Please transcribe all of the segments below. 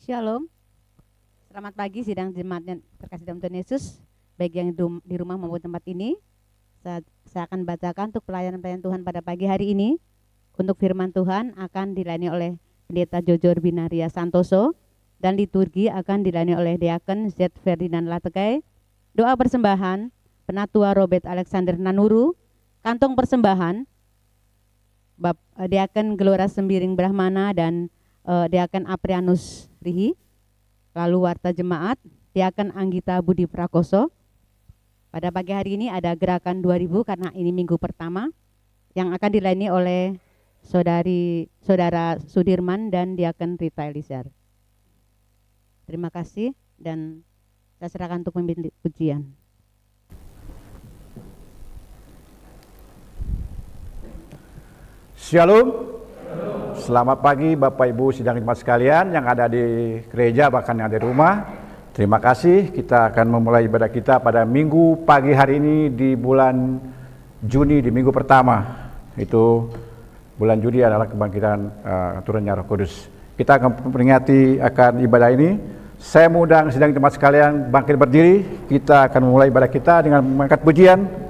Shalom, selamat pagi sidang jemaat yang terkasih dalam Tuhan Yesus, baik yang di rumah maupun tempat ini. Saya akan bacakan untuk pelayanan Tuhan pada pagi hari ini. Untuk firman Tuhan akan dilayani oleh Pendeta Jojor Binaria Santoso, dan liturgi akan dilayani oleh Diaken Z. Ferdinand Latekai. Doa persembahan, Penatua Robert Alexander Nanuru. Kantong persembahan, Diaken Gelora Sembiring Brahmana dan Diaken Aprianus Rihi. Lalu warta jemaat, Diaken Anggita Budi Prakoso. Pada pagi hari ini ada gerakan 2000 karena ini minggu pertama yang akan dilayani oleh Saudara Sudirman dan Diaken Rita Elizar. Terima kasih dan saya serahkan untuk memimpin pujian. Shalom. Selamat pagi Bapak Ibu sidang jemaat sekalian yang ada di gereja bahkan yang ada di rumah. Terima kasih, kita akan memulai ibadah kita pada minggu pagi hari ini di bulan Juni, di minggu pertama. Itu bulan Juni adalah kebangkitan turunnya Roh Kudus. Kita akan memperingati akan ibadah ini. Saya mengundang sidang jemaat sekalian bangkit berdiri. Kita akan memulai ibadah kita dengan mengangkat pujian.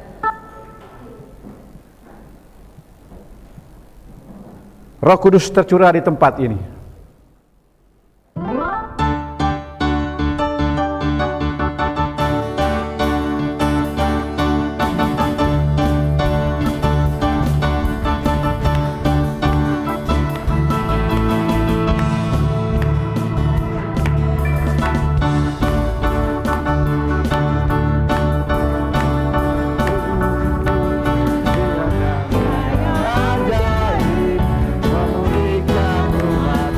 Roh Kudus tercurah di tempat ini. Memulihkan rumah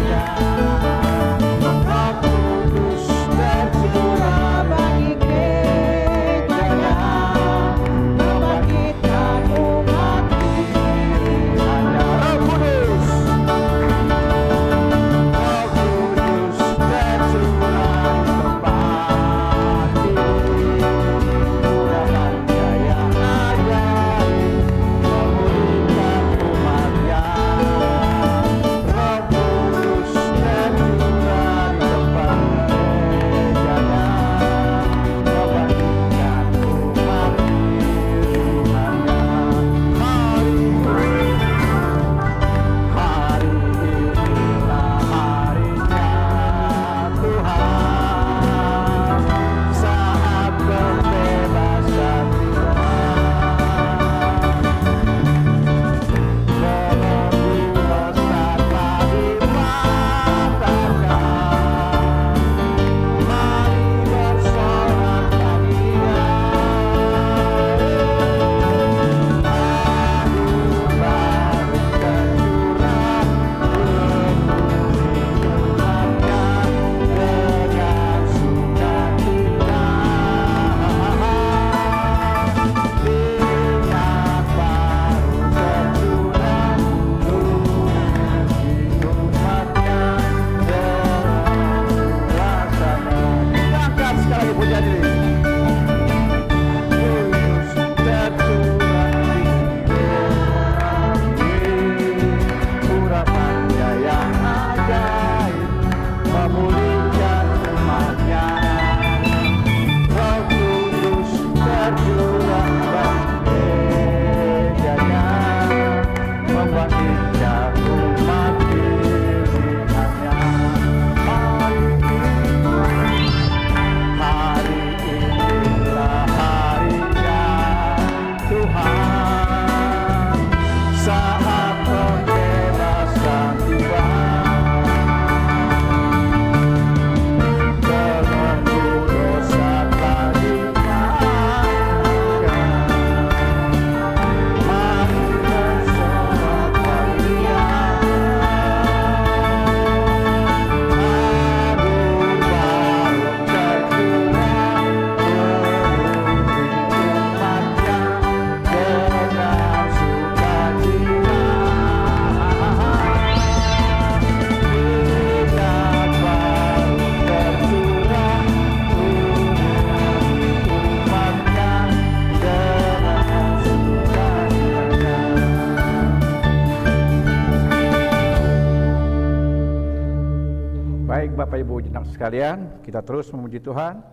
Baik Bapak Ibu jemaat sekalian, kita terus memuji Tuhan.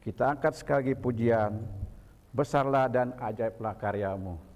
Kita angkat sekali lagi pujian, besarlah dan ajaiblah karya-Mu.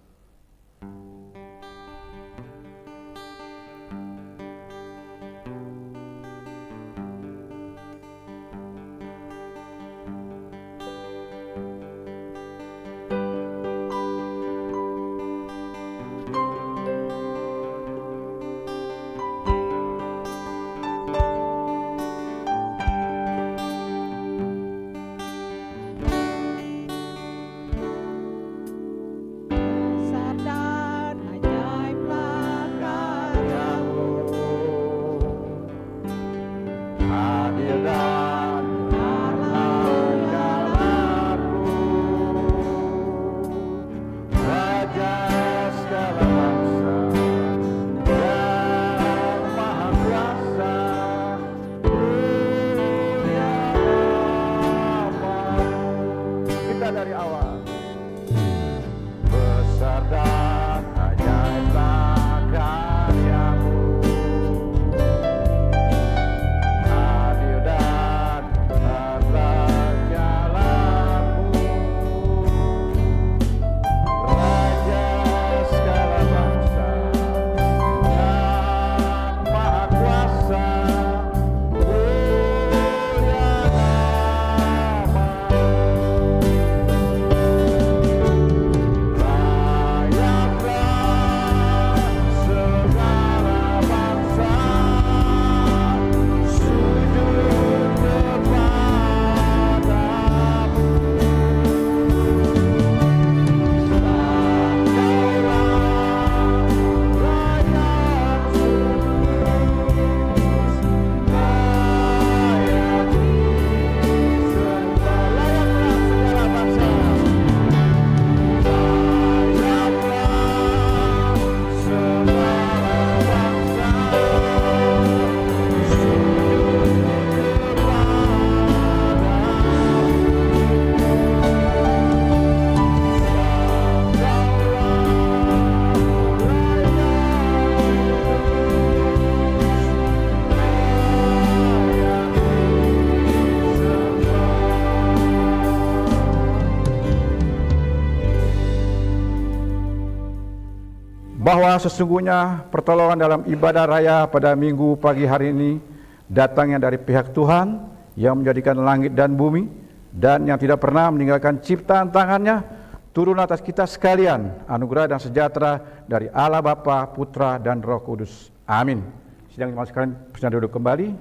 Bahwa sesungguhnya pertolongan dalam ibadah raya pada minggu pagi hari ini datangnya dari pihak Tuhan yang menjadikan langit dan bumi dan yang tidak pernah meninggalkan ciptaan tangannya, turun atas kita sekalian anugerah dan sejahtera dari Allah Bapa, Putra dan Roh Kudus. Amin. Sidang jemaat sekalian, bisa duduk kembali.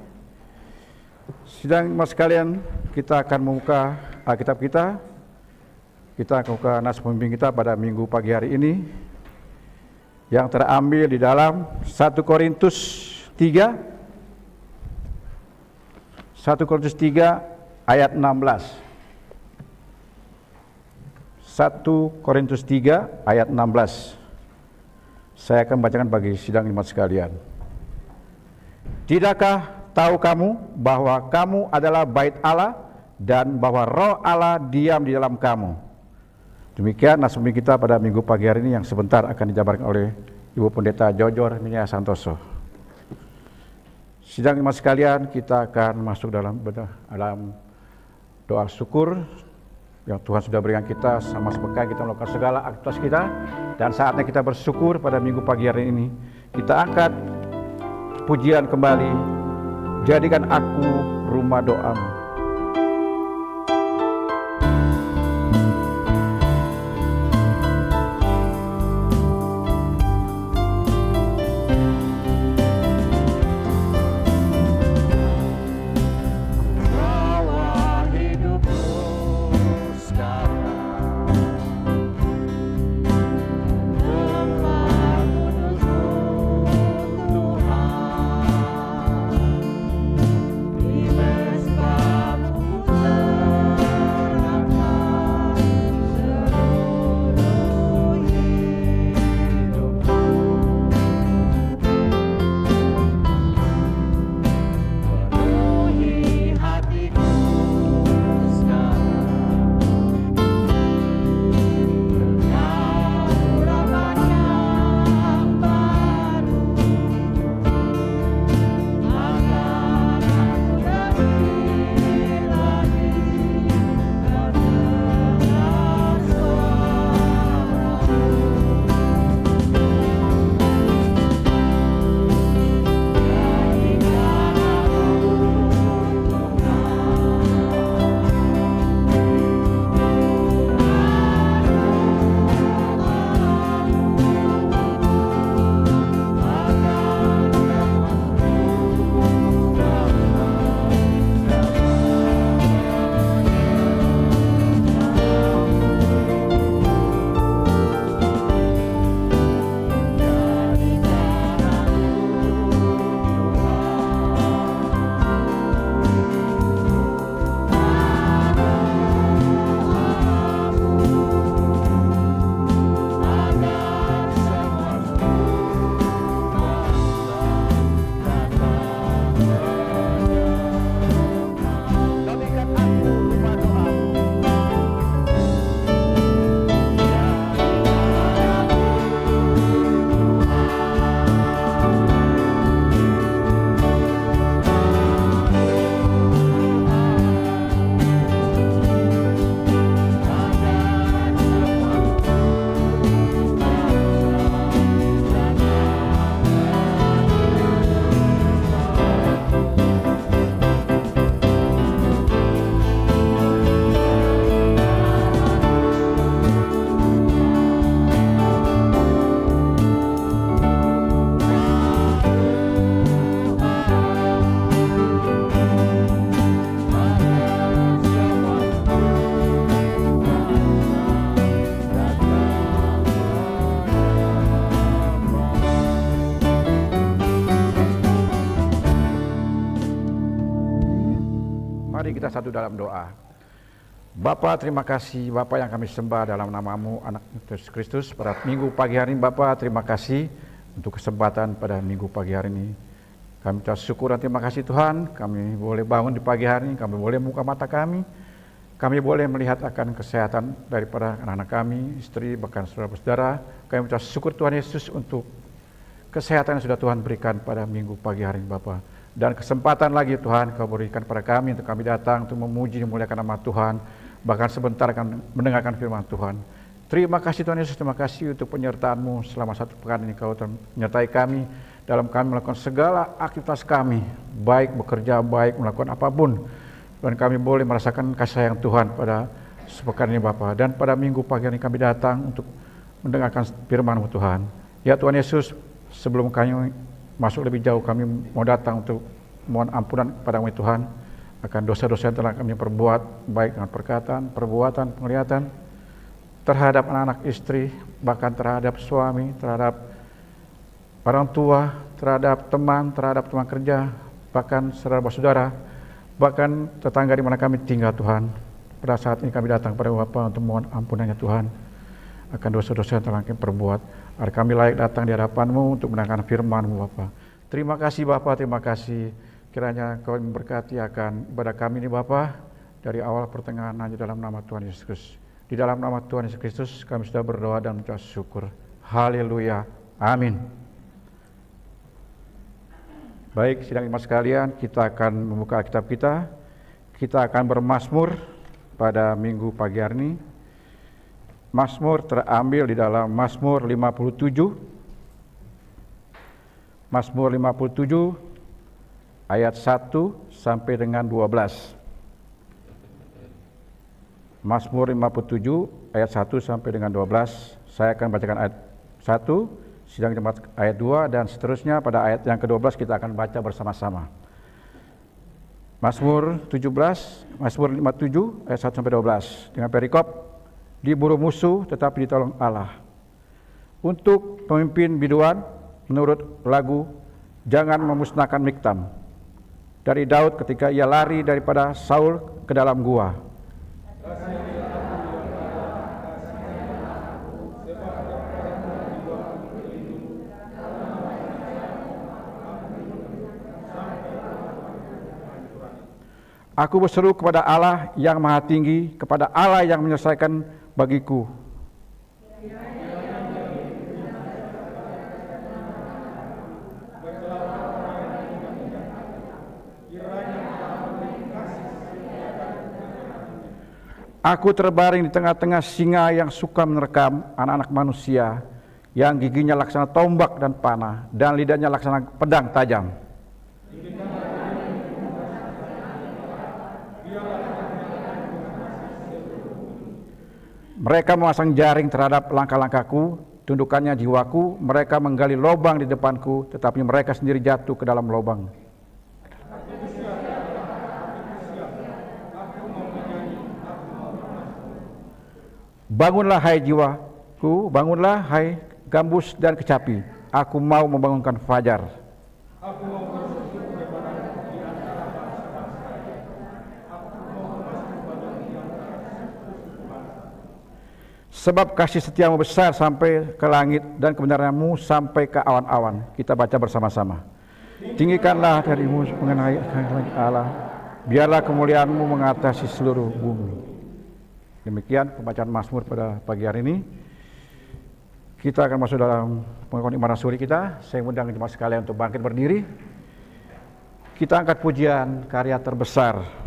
Sidang jemaat sekalian, kita akan membuka Alkitab kita. Kita akan membuka nas pembimbing kita pada minggu pagi hari ini, yang terambil di dalam 1 Korintus 3 ayat 16. 1 Korintus 3 ayat 16. Saya akan bacakan bagi sidang jemaat sekalian. Tidakkah tahu kamu bahwa kamu adalah bait Allah dan bahwa Roh Allah diam di dalam kamu? Demikian nas pembimbing kita pada minggu pagi hari ini yang sebentar akan dijabarkan oleh Ibu Pendeta Jojor Minia Santoso. Sidang jemaat sekalian, kita akan masuk dalam doa syukur yang Tuhan sudah berikan kita sama sepekan kita melakukan segala aktivitas kita, dan saatnya kita bersyukur pada minggu pagi hari ini. Kita angkat pujian kembali, jadikan aku rumah doamu. Di mesbah Jadikan aku rumah doamu. Mari kita satu dalam doa. Bapa, terima kasih Bapa yang kami sembah dalam namamu anak Yesus Kristus pada minggu pagi hari ini. Bapa, terima kasih untuk kesempatan pada minggu pagi hari ini. Kami ucap syukur dan terima kasih Tuhan, kami boleh bangun di pagi hari ini, kami boleh buka mata kami boleh melihat akan kesehatan daripada anak-anak kami, istri, bahkan saudara-saudara. Kami ucap syukur Tuhan Yesus untuk kesehatan yang sudah Tuhan berikan pada minggu pagi hari ini Bapa. Dan kesempatan lagi Tuhan Kau berikan pada kami untuk kami datang untuk memuji dan memuliakan nama Tuhan, bahkan sebentar akan mendengarkan firman Tuhan. Terima kasih Tuhan Yesus, terima kasih untuk penyertaan-Mu selama satu pekan ini. Kau menyertai kami dalam kami melakukan segala aktivitas kami, baik bekerja, baik melakukan apapun. Dan kami boleh merasakan kasih sayang Tuhan pada sepekan ini Bapa. Dan pada minggu pagi ini kami datang untuk mendengarkan firman-Mu Tuhan. Ya Tuhan Yesus, sebelum kami masuk lebih jauh, kami mau datang untuk mohon ampunan kepada-Mu Tuhan akan dosa-dosa yang telah kami perbuat, baik dengan perkataan, perbuatan, penglihatan, terhadap anak-anak istri, bahkan terhadap suami, terhadap orang tua, terhadap teman kerja, bahkan saudara-saudara, bahkan tetangga di mana kami tinggal Tuhan. Pada saat ini kami datang pada Bapa untuk mohon ampunannya Tuhan akan dosa-dosa yang telah kami perbuat. Agar kami layak datang di hadapan-Mu untuk mendengarkan firman-Mu Bapa. Terima kasih Bapa, terima kasih. Kiranya Kau memberkati akan ibadah kami ini Bapa, dari awal pertengahan hanya dalam nama Tuhan Yesus Kristus. Di dalam nama Tuhan Yesus Kristus kami sudah berdoa dan mengucap syukur. Haleluya. Amin. Baik, sidang jemaat sekalian, kita akan membuka Alkitab kita. Kita akan bermazmur pada minggu pagi hari ini. Mazmur terambil di dalam Mazmur 57. Mazmur 57 ayat 1 sampai dengan 12. Mazmur 57 ayat 1 sampai dengan 12. Saya akan bacakan ayat 1, sidang jemaat ayat 2, dan seterusnya pada ayat yang ke-12 kita akan baca bersama-sama. Mazmur 57 ayat 1 sampai 12 dengan perikop: diburu musuh tetapi ditolong Allah. Untuk pemimpin biduan menurut lagu Jangan Memusnahkan Miktam, dari Daud ketika ia lari daripada Saul ke dalam gua. Aku berseru kepada Allah yang Maha Tinggi, kepada Allah yang menyelesaikan bagiku. Aku terbaring di tengah-tengah singa yang suka menerkam anak-anak manusia, yang giginya laksana tombak dan panah, dan lidahnya laksana pedang tajam. Mereka memasang jaring terhadap langkah-langkahku, tundukannya jiwaku. Mereka menggali lubang di depanku, tetapi mereka sendiri jatuh ke dalam lubang. Bangunlah hai jiwaku, bangunlah hai gambus dan kecapi. Aku mau membangunkan fajar. Sebab kasih setiamu besar sampai ke langit dan kebenaranmu sampai ke awan-awan. Kita baca bersama-sama. Tinggikanlah darimu mengenai Allah, biarlah kemuliaan-Mu mengatasi seluruh bumi. Demikian pembacaan Mazmur pada pagi hari ini. Kita akan masuk dalam pengakuan iman rasuli kita. Saya undang jemaat sekalian untuk bangkit berdiri. Kita angkat pujian karya terbesar.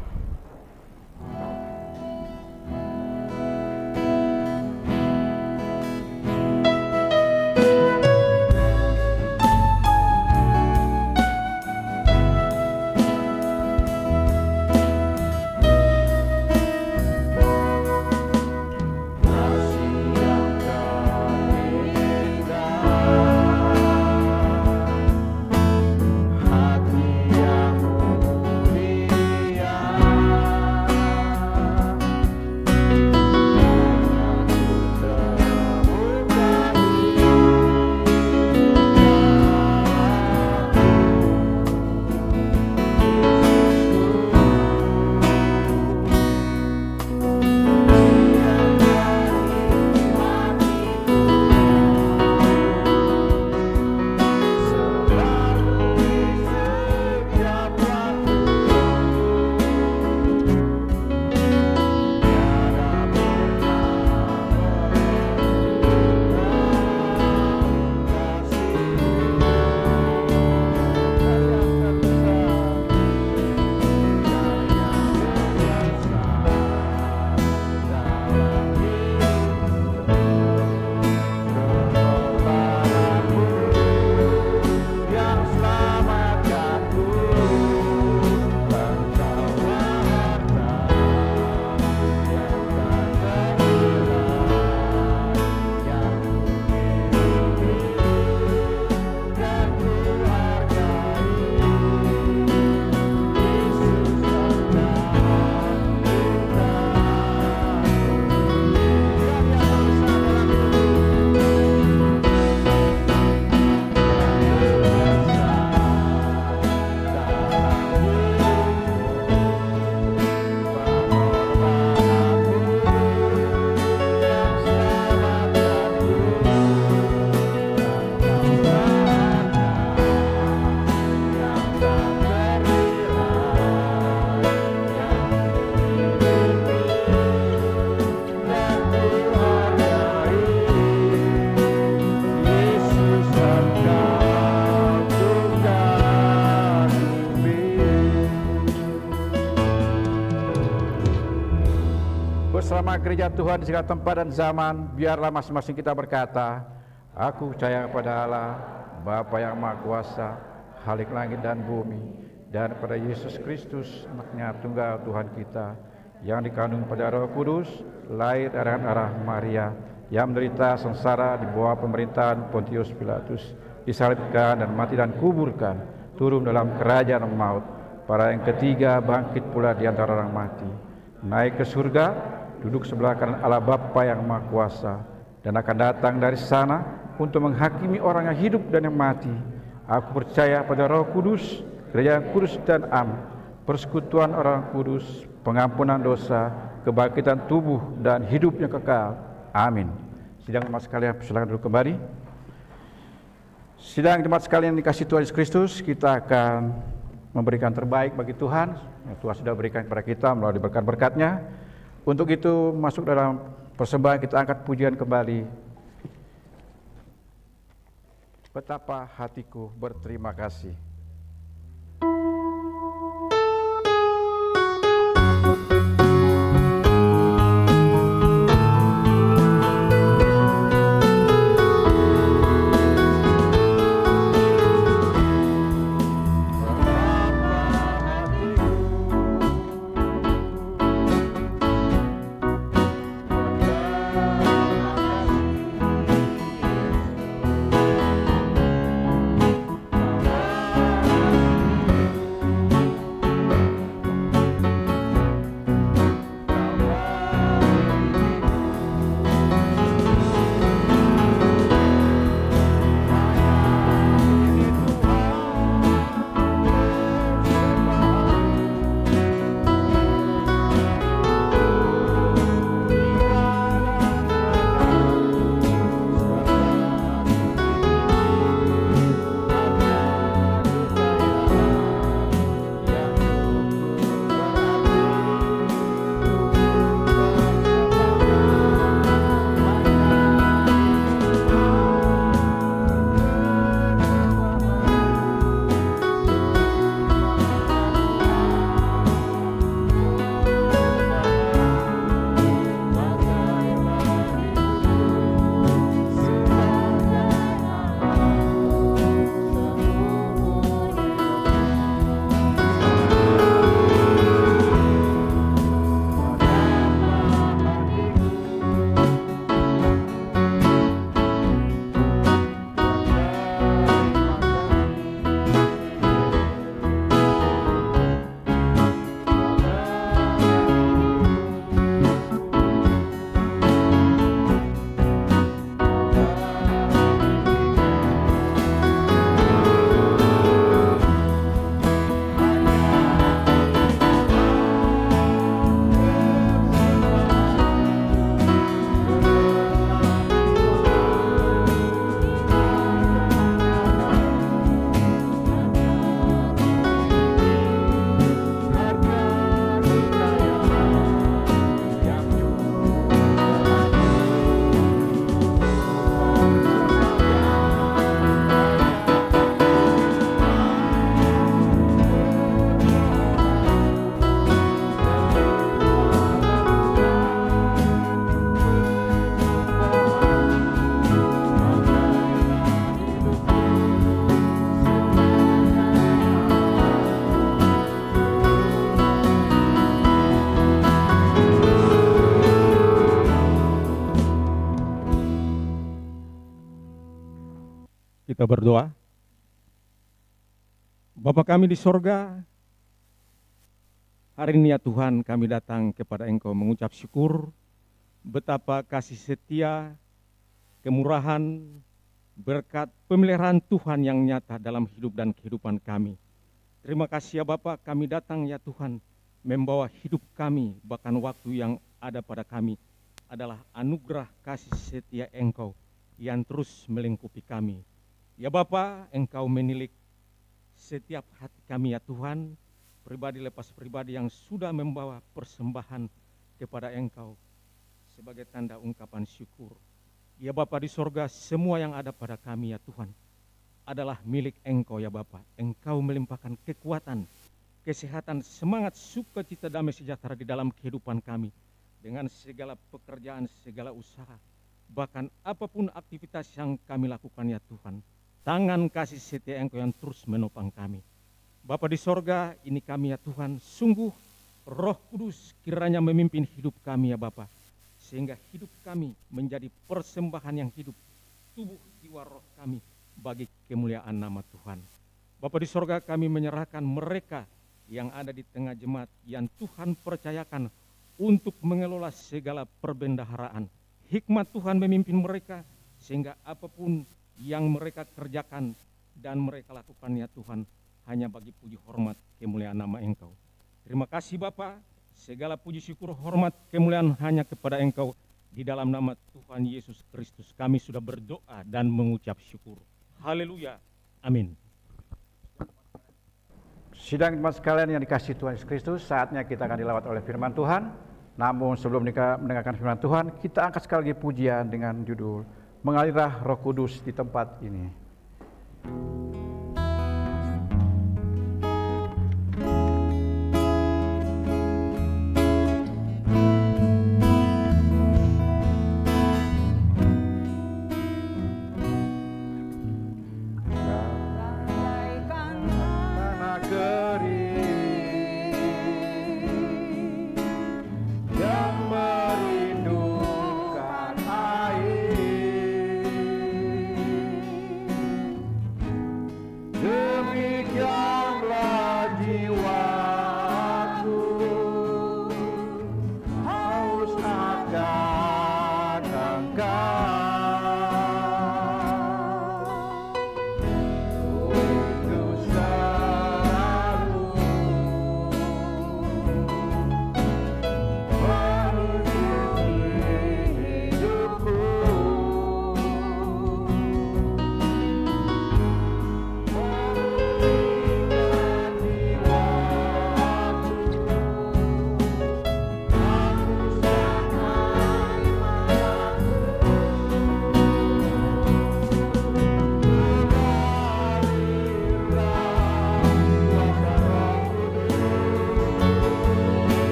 Bersama gereja Tuhan di segala tempat dan zaman, biarlah masing-masing kita berkata, aku percaya kepada Allah, Bapa yang Maha Kuasa, Khalik langit dan bumi, dan pada Yesus Kristus, anaknya tunggal Tuhan kita, yang dikandung pada Roh Kudus, lahir dari arah Maria, yang menderita sengsara di bawah pemerintahan Pontius Pilatus, disalibkan dan mati dan kuburkan, turun dalam kerajaan maut, pada yang ketiga bangkit pula di antara orang mati, naik ke surga, duduk sebelah kanan Allah Bapa yang Maha Kuasa, dan akan datang dari sana untuk menghakimi orang yang hidup dan yang mati. Aku percaya pada Roh Kudus, gereja yang kudus dan am, persekutuan orang kudus, pengampunan dosa, kebangkitan tubuh dan hidup yang kekal. Amin. Sidang jemaat sekalian, silakan duduk kembali. Sidang jemaat sekalian dikasih Tuhan Yesus Kristus, kita akan memberikan terbaik bagi Tuhan yang Tuhan sudah berikan kepada kita melalui berkat-berkat-Nya. Untuk itu masuk dalam persembahan, kita angkat pujian kembali. Betapa hatiku berterima kasih. Kita berdoa. Bapa kami di sorga, hari ini ya Tuhan kami datang kepada Engkau mengucap syukur betapa kasih setia, kemurahan, berkat pemeliharaan Tuhan yang nyata dalam hidup dan kehidupan kami. Terima kasih ya Bapa, kami datang ya Tuhan membawa hidup kami, bahkan waktu yang ada pada kami adalah anugerah kasih setia Engkau yang terus melingkupi kami. Ya Bapa, Engkau menilik setiap hati kami ya Tuhan, pribadi lepas pribadi yang sudah membawa persembahan kepada Engkau sebagai tanda ungkapan syukur. Ya Bapa di sorga, semua yang ada pada kami ya Tuhan adalah milik Engkau ya Bapa. Engkau melimpahkan kekuatan, kesehatan, semangat, sukacita, damai sejahtera di dalam kehidupan kami. Dengan segala pekerjaan, segala usaha, bahkan apapun aktivitas yang kami lakukan ya Tuhan. Tangan kasih setia Engkau yang terus menopang kami. Bapa di sorga, ini kami ya Tuhan, sungguh Roh Kudus kiranya memimpin hidup kami ya Bapa, sehingga hidup kami menjadi persembahan yang hidup, tubuh jiwa roh kami bagi kemuliaan nama Tuhan. Bapa di sorga, kami menyerahkan mereka yang ada di tengah jemaat yang Tuhan percayakan untuk mengelola segala perbendaharaan. Hikmat Tuhan memimpin mereka sehingga apapun yang mereka kerjakan dan mereka lakukan ya Tuhan hanya bagi puji hormat kemuliaan nama Engkau. Terima kasih Bapa, segala puji syukur hormat kemuliaan hanya kepada Engkau. Di dalam nama Tuhan Yesus Kristus kami sudah berdoa dan mengucap syukur. Haleluya, amin. Sidang jemaat sekalian yang dikasihi Tuhan Yesus Kristus, saatnya kita akan dilawat oleh firman Tuhan. Namun sebelum mendengarkan firman Tuhan, kita angkat sekali lagi pujian dengan judul Mengalirlah Roh Kudus di tempat ini.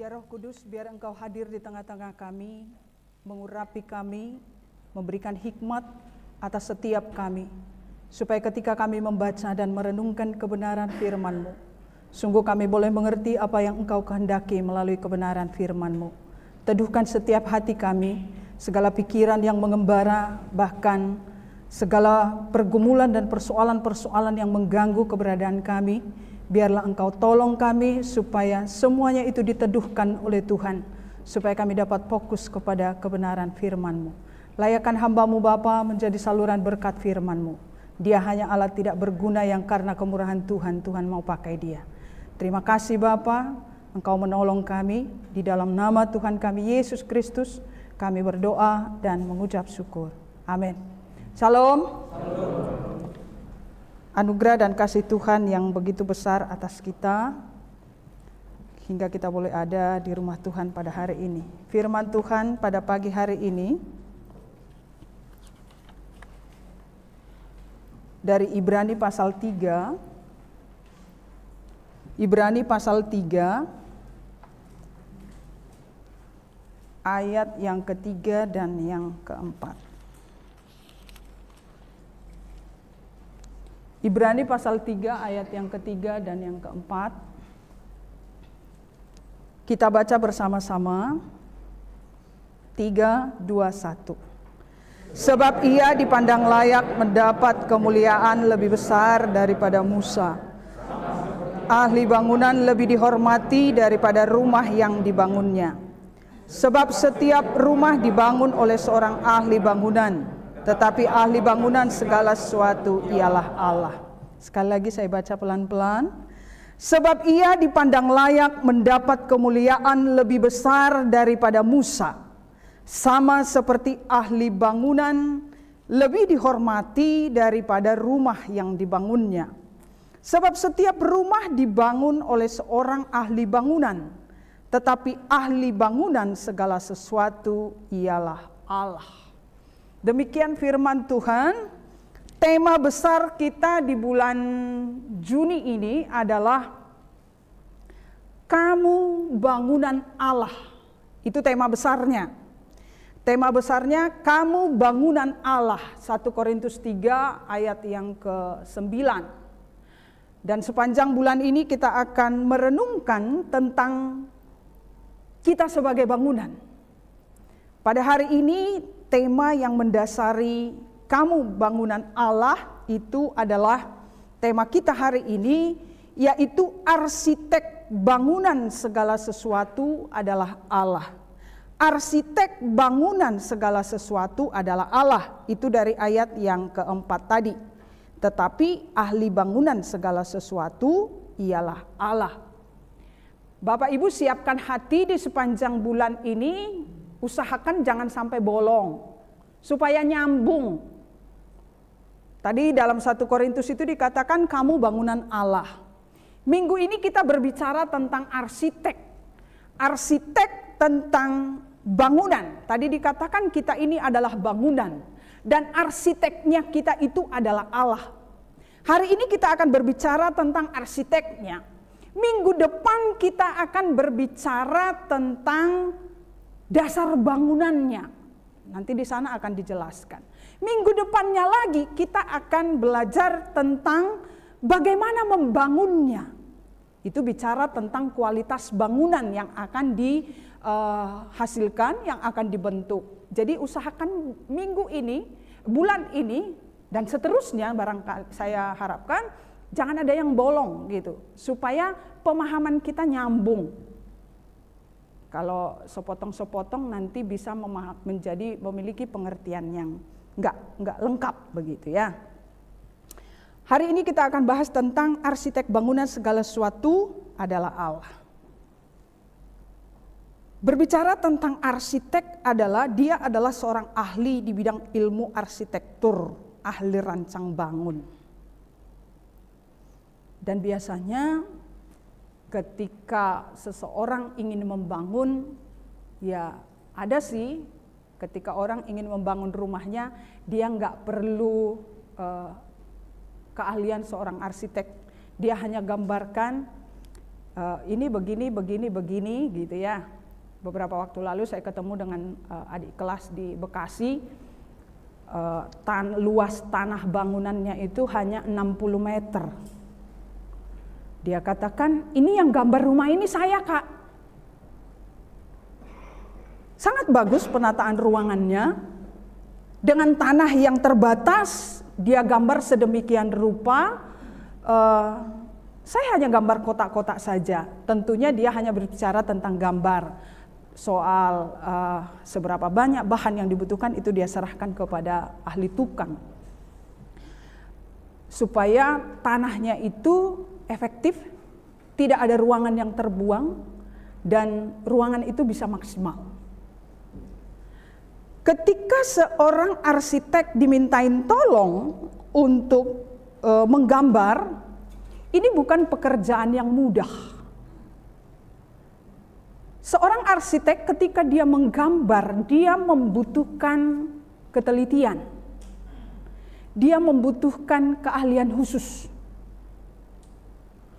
Ya Roh Kudus, biar Engkau hadir di tengah-tengah kami, mengurapi kami, memberikan hikmat atas setiap kami, supaya ketika kami membaca dan merenungkan kebenaran firman-Mu, sungguh kami boleh mengerti apa yang Engkau kehendaki melalui kebenaran firman-Mu. Teduhkan setiap hati kami, segala pikiran yang mengembara, bahkan segala pergumulan dan persoalan-persoalan yang mengganggu keberadaan kami, biarlah Engkau tolong kami supaya semuanya itu diteduhkan oleh Tuhan, supaya kami dapat fokus kepada kebenaran firman-Mu. Layakkan hamba-Mu Bapa menjadi saluran berkat firman-Mu. Dia hanya alat tidak berguna yang karena kemurahan Tuhan, Tuhan mau pakai dia. Terima kasih Bapa, Engkau menolong kami. Di dalam nama Tuhan kami Yesus Kristus, kami berdoa dan mengucap syukur. Amin. Shalom. Anugerah dan kasih Tuhan yang begitu besar atas kita, hingga kita boleh ada di rumah Tuhan pada hari ini. Firman Tuhan pada pagi hari ini dari Ibrani pasal 3. Ibrani pasal 3 ayat yang ketiga dan yang keempat. Ibrani pasal 3 ayat yang ketiga dan yang keempat. Kita baca bersama-sama. 3, 2, 1. Sebab ia dipandang layak mendapat kemuliaan lebih besar daripada Musa. Ahli bangunan lebih dihormati daripada rumah yang dibangunnya. Sebab setiap rumah dibangun oleh seorang ahli bangunan, tetapi ahli bangunan segala sesuatu ialah Allah. Sekali lagi saya baca pelan-pelan. Sebab ia dipandang layak mendapat kemuliaan lebih besar daripada Musa. Sama seperti ahli bangunan lebih dihormati daripada rumah yang dibangunnya. Sebab setiap rumah dibangun oleh seorang ahli bangunan, tetapi ahli bangunan segala sesuatu ialah Allah. Demikian firman Tuhan. Tema besar kita di bulan Juni ini adalah kamu bangunan Allah. Itu tema besarnya. Tema besarnya kamu bangunan Allah. 1 Korintus 3 ayat yang ke-9. Dan sepanjang bulan ini kita akan merenungkan tentang kita sebagai bangunan. Pada hari ini tema yang mendasari kamu bangunan Allah itu adalah tema kita hari ini, yaitu arsitek bangunan segala sesuatu adalah Allah. Arsitek bangunan segala sesuatu adalah Allah. Itu dari ayat yang keempat tadi. Tetapi ahli bangunan segala sesuatu ialah Allah. Bapak Ibu siapkan hati di sepanjang bulan ini, usahakan jangan sampai bolong, supaya nyambung. Tadi dalam 1 Korintus itu dikatakan kamu bangunan Allah. Minggu ini kita berbicara tentang arsitek. Arsitek tentang bangunan. Tadi dikatakan kita ini adalah bangunan. Dan arsiteknya kita itu adalah Allah. Hari ini kita akan berbicara tentang arsiteknya. Minggu depan kita akan berbicara tentang dasar bangunannya. Nanti di sana akan dijelaskan. Minggu depannya lagi kita akan belajar tentang bagaimana membangunnya. Itu bicara tentang kualitas bangunan yang akan dihasilkan, yang akan dibentuk. Jadi usahakan minggu ini, bulan ini, dan seterusnya barangkali saya harapkan jangan ada yang bolong gitu. Supaya pemahaman kita nyambung. Kalau sepotong-sepotong nanti bisa memiliki pengertian yang enggak lengkap begitu ya. Hari ini kita akan bahas tentang arsitek bangunan segala sesuatu adalah Allah. Berbicara tentang arsitek dia adalah seorang ahli di bidang ilmu arsitektur, ahli rancang bangun. Dan biasanya ketika seseorang ingin membangun, ya ada sih ketika orang ingin membangun rumahnya, dia nggak perlu keahlian seorang arsitek. Dia hanya gambarkan ini begini gitu ya. Beberapa waktu lalu saya ketemu dengan adik kelas di Bekasi. Luas tanah bangunannya itu hanya 60 meter. Dia katakan, ini yang gambar rumah ini saya, Kak. Sangat bagus penataan ruangannya. Dengan tanah yang terbatas, dia gambar sedemikian rupa. Saya hanya gambar kotak-kotak saja. Tentunya dia hanya berbicara tentang gambar. Soal seberapa banyak bahan yang dibutuhkan itu dia serahkan kepada ahli tukang. Supaya tanahnya itu efektif, tidak ada ruangan yang terbuang, dan ruangan itu bisa maksimal. Ketika seorang arsitek dimintain tolong untuk menggambar, ini bukan pekerjaan yang mudah. Seorang arsitek ketika dia menggambar, dia membutuhkan ketelitian. Dia membutuhkan keahlian khusus.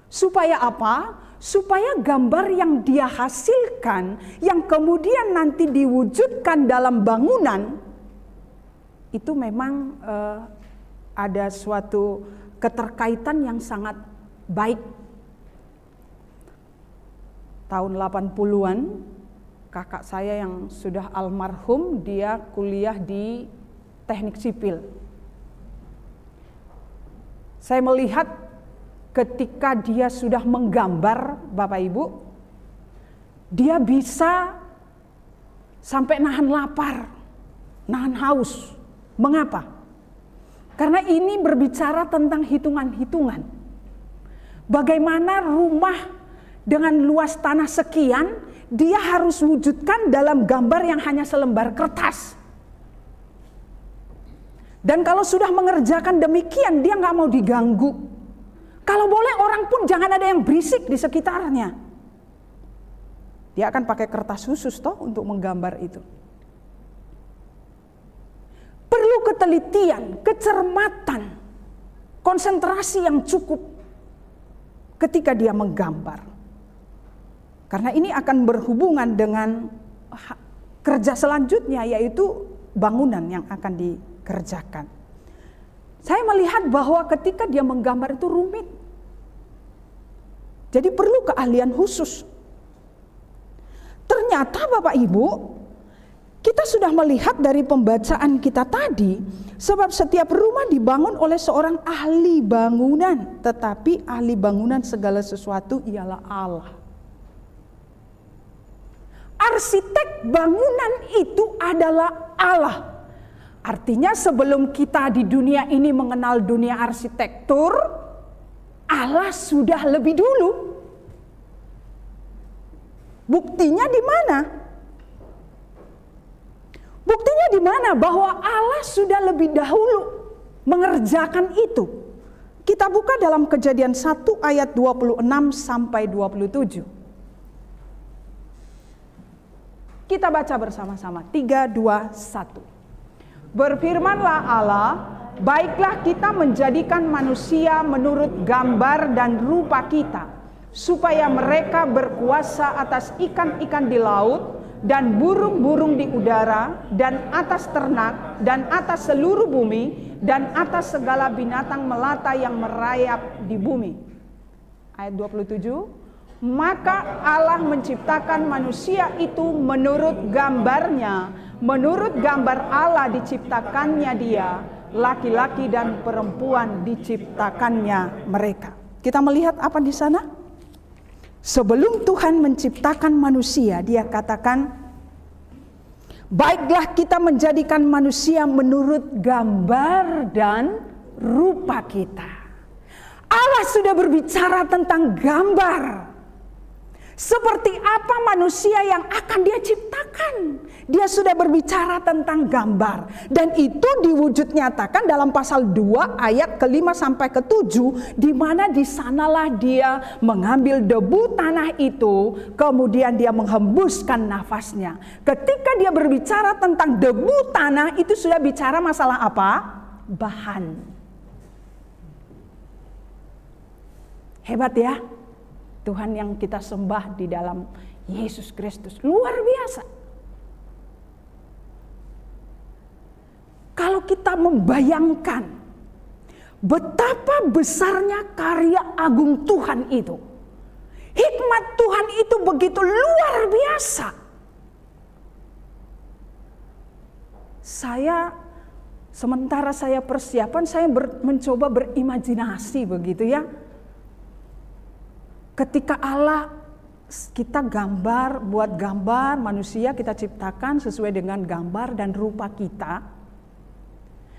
Supaya apa? Supaya gambar yang dia hasilkan, yang kemudian nanti diwujudkan dalam bangunan, itu memang ada suatu keterkaitan yang sangat baik. Tahun 80-an, kakak saya yang sudah almarhum, dia kuliah di teknik sipil. Saya melihat ketika dia sudah menggambar, Bapak Ibu, dia bisa sampai nahan lapar, nahan haus. Mengapa? Karena ini berbicara tentang hitungan-hitungan. Bagaimana rumah dengan luas tanah sekian, dia harus wujudkan dalam gambar yang hanya selembar kertas. Dan kalau sudah mengerjakan demikian, dia nggak mau diganggu. Kalau boleh orang pun jangan ada yang berisik di sekitarnya. Dia akan pakai kertas khusus toh untuk menggambar itu. Perlu ketelitian, kecermatan, konsentrasi yang cukup ketika dia menggambar. Karena ini akan berhubungan dengan kerja selanjutnya, yaitu bangunan yang akan dikerjakan. Saya melihat bahwa ketika dia menggambar itu rumit. Jadi perlu keahlian khusus. Ternyata Bapak Ibu, kita sudah melihat dari pembacaan kita tadi, sebab setiap rumah dibangun oleh seorang ahli bangunan, tetapi ahli bangunan segala sesuatu ialah Allah. Arsitek bangunan itu adalah Allah. Artinya sebelum kita di dunia ini mengenal dunia arsitektur, Allah sudah lebih dulu. Buktinya di mana? Buktinya di mana bahwa Allah sudah lebih dahulu mengerjakan itu? Kita buka dalam Kejadian 1 ayat 26 sampai 27. Kita baca bersama-sama. 3, 2, 1. Berfirmanlah Allah, baiklah kita menjadikan manusia menurut gambar dan rupa kita, supaya mereka berkuasa atas ikan-ikan di laut, dan burung-burung di udara, dan atas ternak, dan atas seluruh bumi, dan atas segala binatang melata yang merayap di bumi. Ayat 27. Maka Allah menciptakan manusia itu menurut gambarnya, menurut gambar Allah diciptakannya dia, laki-laki dan perempuan diciptakannya mereka. Kita melihat apa di sana? Sebelum Tuhan menciptakan manusia, dia katakan, baiklah kita menjadikan manusia menurut gambar dan rupa kita. Allah sudah berbicara tentang gambar. Seperti apa manusia yang akan dia ciptakan. Dia sudah berbicara tentang gambar. Dan itu diwujud nyatakan dalam pasal 2 ayat ke-5 sampai ke-7. Di mana di sanalah dia mengambil debu tanah itu. Kemudian dia menghembuskan nafasnya. Ketika dia berbicara tentang debu tanah, itu sudah bicara masalah apa? Bahan. Hebat ya. Tuhan yang kita sembah di dalam Yesus Kristus luar biasa. Kalau kita membayangkan betapa besarnya karya agung Tuhan itu, hikmat Tuhan itu begitu luar biasa. Sementara saya persiapan, saya mencoba berimajinasi begitu ya. Ketika Allah, kita buat gambar manusia, kita ciptakan sesuai dengan gambar dan rupa kita.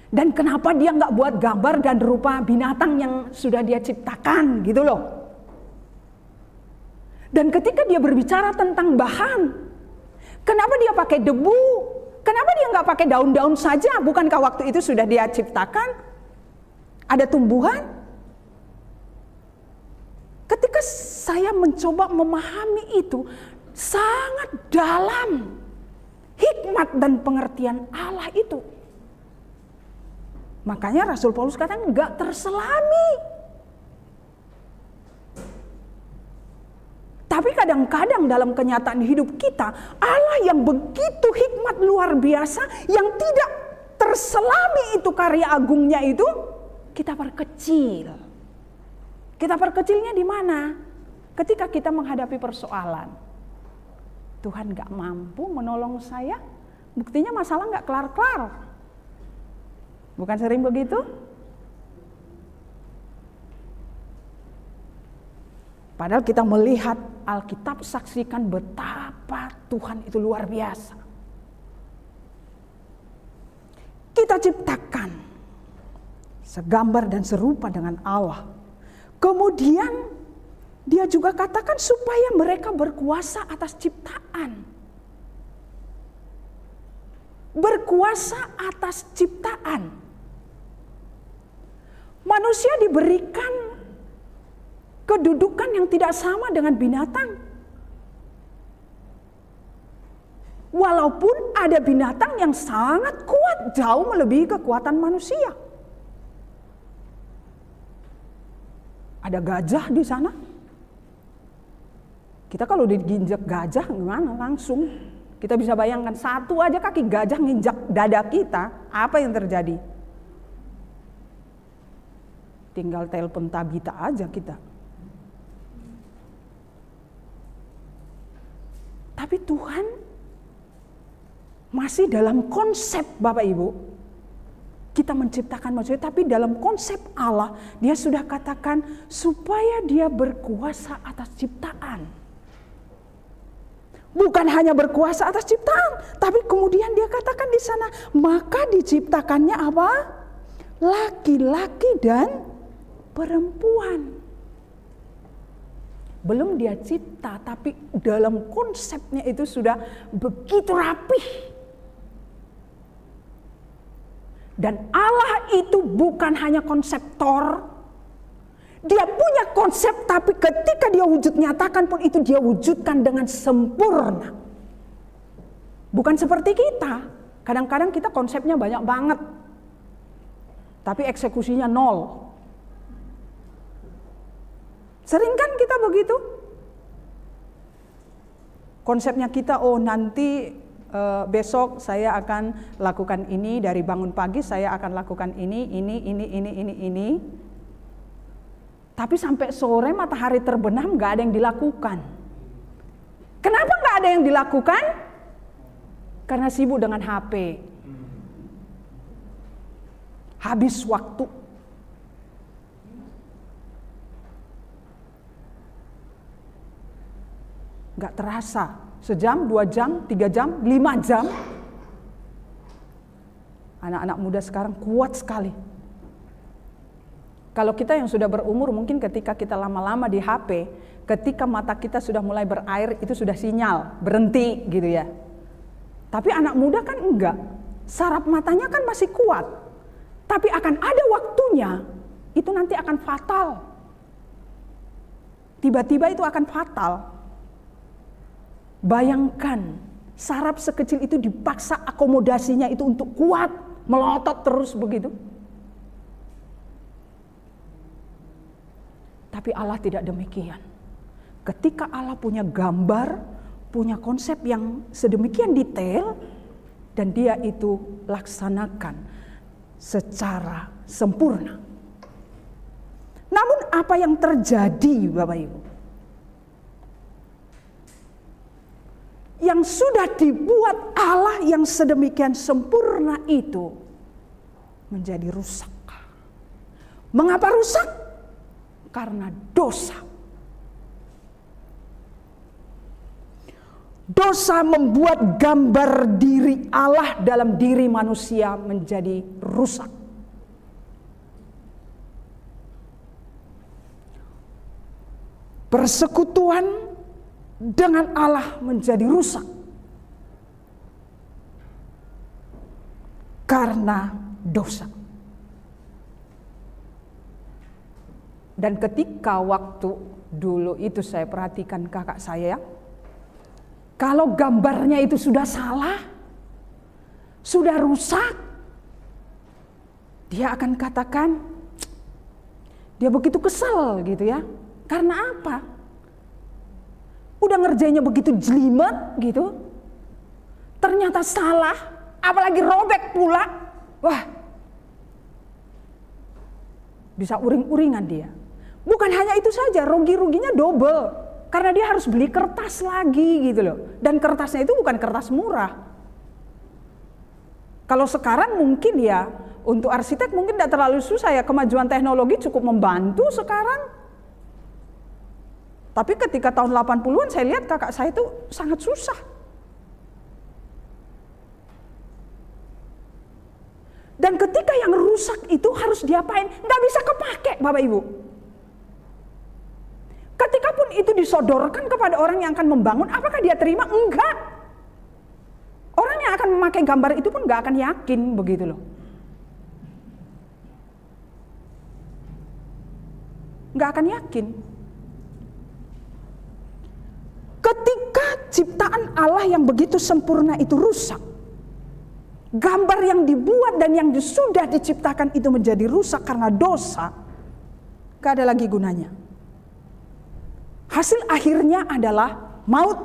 Dan kenapa dia nggak buat gambar dan rupa binatang yang sudah dia ciptakan gitu loh. Dan ketika dia berbicara tentang bahan, kenapa dia pakai debu? Kenapa dia nggak pakai daun-daun saja? Bukankah waktu itu sudah dia ciptakan? Ada tumbuhan? Ketika saya mencoba memahami itu, sangat dalam hikmat dan pengertian Allah itu. Makanya Rasul Paulus katakan nggak terselami. Tapi kadang-kadang dalam kenyataan hidup kita, Allah yang begitu hikmat luar biasa, yang tidak terselami itu karya agungnya itu, kita perkecil. Kita perkecilnya di mana? Ketika kita menghadapi persoalan. Tuhan nggak mampu menolong saya, buktinya masalah nggak kelar-kelar. Bukan sering begitu? Padahal kita melihat Alkitab, saksikan betapa Tuhan itu luar biasa. Kita ciptakan segambar dan serupa dengan Allah. Kemudian dia juga katakan supaya mereka berkuasa atas ciptaan. Berkuasa atas ciptaan. Manusia diberikan kedudukan yang tidak sama dengan binatang. Walaupun ada binatang yang sangat kuat, jauh melebihi kekuatan manusia. Ada gajah di sana. Kita kalau diginjak gajah gimana? Langsung kita bisa bayangkan satu aja kaki gajah nginjak dada kita, apa yang terjadi? Tinggal telepon Tabita aja kita. Tapi Tuhan masih dalam konsep Bapak Ibu. Kita menciptakan manusia, tapi dalam konsep Allah, dia sudah katakan supaya dia berkuasa atas ciptaan. Bukan hanya berkuasa atas ciptaan, tapi kemudian dia katakan di sana, maka diciptakannya apa? Laki-laki dan perempuan. Belum dia cipta, tapi dalam konsepnya itu sudah begitu rapih. Dan Allah itu bukan hanya konseptor. Dia punya konsep, tapi ketika dia wujud nyatakan pun itu dia wujudkan dengan sempurna. Bukan seperti kita. Kadang-kadang kita konsepnya banyak banget, tapi eksekusinya nol. Sering kan kita begitu? Konsepnya kita, oh nanti besok saya akan lakukan ini, dari bangun pagi saya akan lakukan ini. Tapi sampai sore matahari terbenam gak ada yang dilakukan. Kenapa gak ada yang dilakukan? Karena sibuk dengan HP. Habis waktu. Gak terasa, sejam, 2 jam, 3 jam, 5 jam. Anak-anak muda sekarang kuat sekali. Kalau kita yang sudah berumur, mungkin ketika kita lama-lama di HP, ketika mata kita sudah mulai berair, itu sudah sinyal, berhenti gitu ya. Tapi anak muda kan enggak, saraf matanya kan masih kuat. Tapi akan ada waktunya, itu nanti akan fatal. Tiba-tiba itu akan fatal. Bayangkan, saraf sekecil itu dipaksa akomodasinya itu untuk kuat, melotot terus begitu. Tapi Allah tidak demikian. Ketika Allah punya gambar, punya konsep yang sedemikian detail, dan dia itu laksanakan secara sempurna. Namun apa yang terjadi Bapak Ibu? Yang sudah dibuat Allah yang sedemikian sempurna itu menjadi rusak. Mengapa rusak? Karena dosa. Dosa membuat gambar diri Allah dalam diri manusia menjadi rusak. Persekutuan dengan Allah menjadi rusak karena dosa. Dan ketika waktu dulu itu saya perhatikan kakak saya, kalau gambarnya itu sudah salah, sudah rusak, dia akan katakan, dia begitu kesal gitu ya. Karena apa? Udah ngerjainnya begitu jelimet gitu, ternyata salah, apalagi robek pula. Wah, bisa uring-uringan dia. Bukan hanya itu saja, rugi-ruginya double. Karena dia harus beli kertas lagi gitu loh. Dan kertasnya itu bukan kertas murah. Kalau sekarang mungkin ya, untuk arsitek mungkin tidak terlalu susah ya. Kemajuan teknologi cukup membantu sekarang. Tapi ketika tahun 80-an saya lihat kakak saya itu sangat susah. Dan ketika yang rusak itu harus diapain? Nggak bisa kepake Bapak Ibu. Ketika pun itu disodorkan kepada orang yang akan membangun, apakah dia terima? Enggak. Orang yang akan memakai gambar itu pun nggak akan yakin begitu loh. Nggak akan yakin. Ketika ciptaan Allah yang begitu sempurna itu rusak, gambar yang dibuat dan yang sudah diciptakan itu menjadi rusak karena dosa, gak ada lagi gunanya. Hasil akhirnya adalah maut.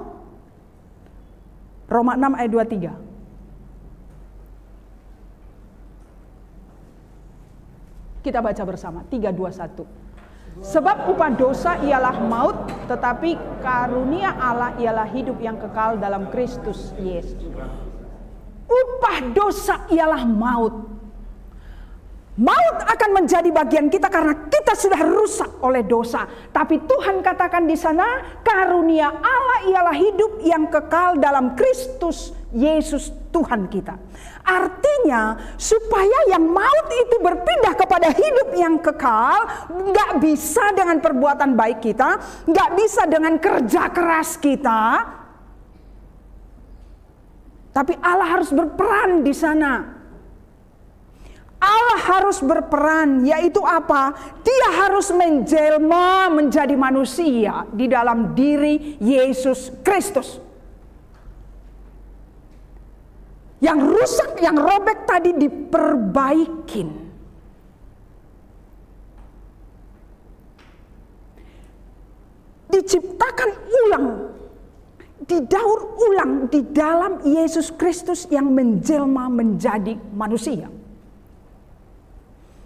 Roma 6 ayat 23. Kita baca bersama, 3, 2, 1. Sebab upah dosa ialah maut, tetapi karunia Allah ialah hidup yang kekal dalam Kristus Yesus. Upah dosa ialah maut. Maut akan menjadi bagian kita karena kita sudah rusak oleh dosa. Tapi Tuhan katakan di sana, karunia Allah ialah hidup yang kekal dalam Kristus Yesus Tuhan kita. Artinya supaya yang maut itu berpindah kepada hidup yang kekal, nggak bisa dengan perbuatan baik kita, nggak bisa dengan kerja keras kita. Tapi Allah harus berperan di sana. Allah harus berperan, yaitu apa? Dia harus menjelma menjadi manusia di dalam diri Yesus Kristus. Yang rusak, yang robek tadi diperbaikin. Diciptakan ulang, didaur ulang di dalam Yesus Kristus yang menjelma menjadi manusia.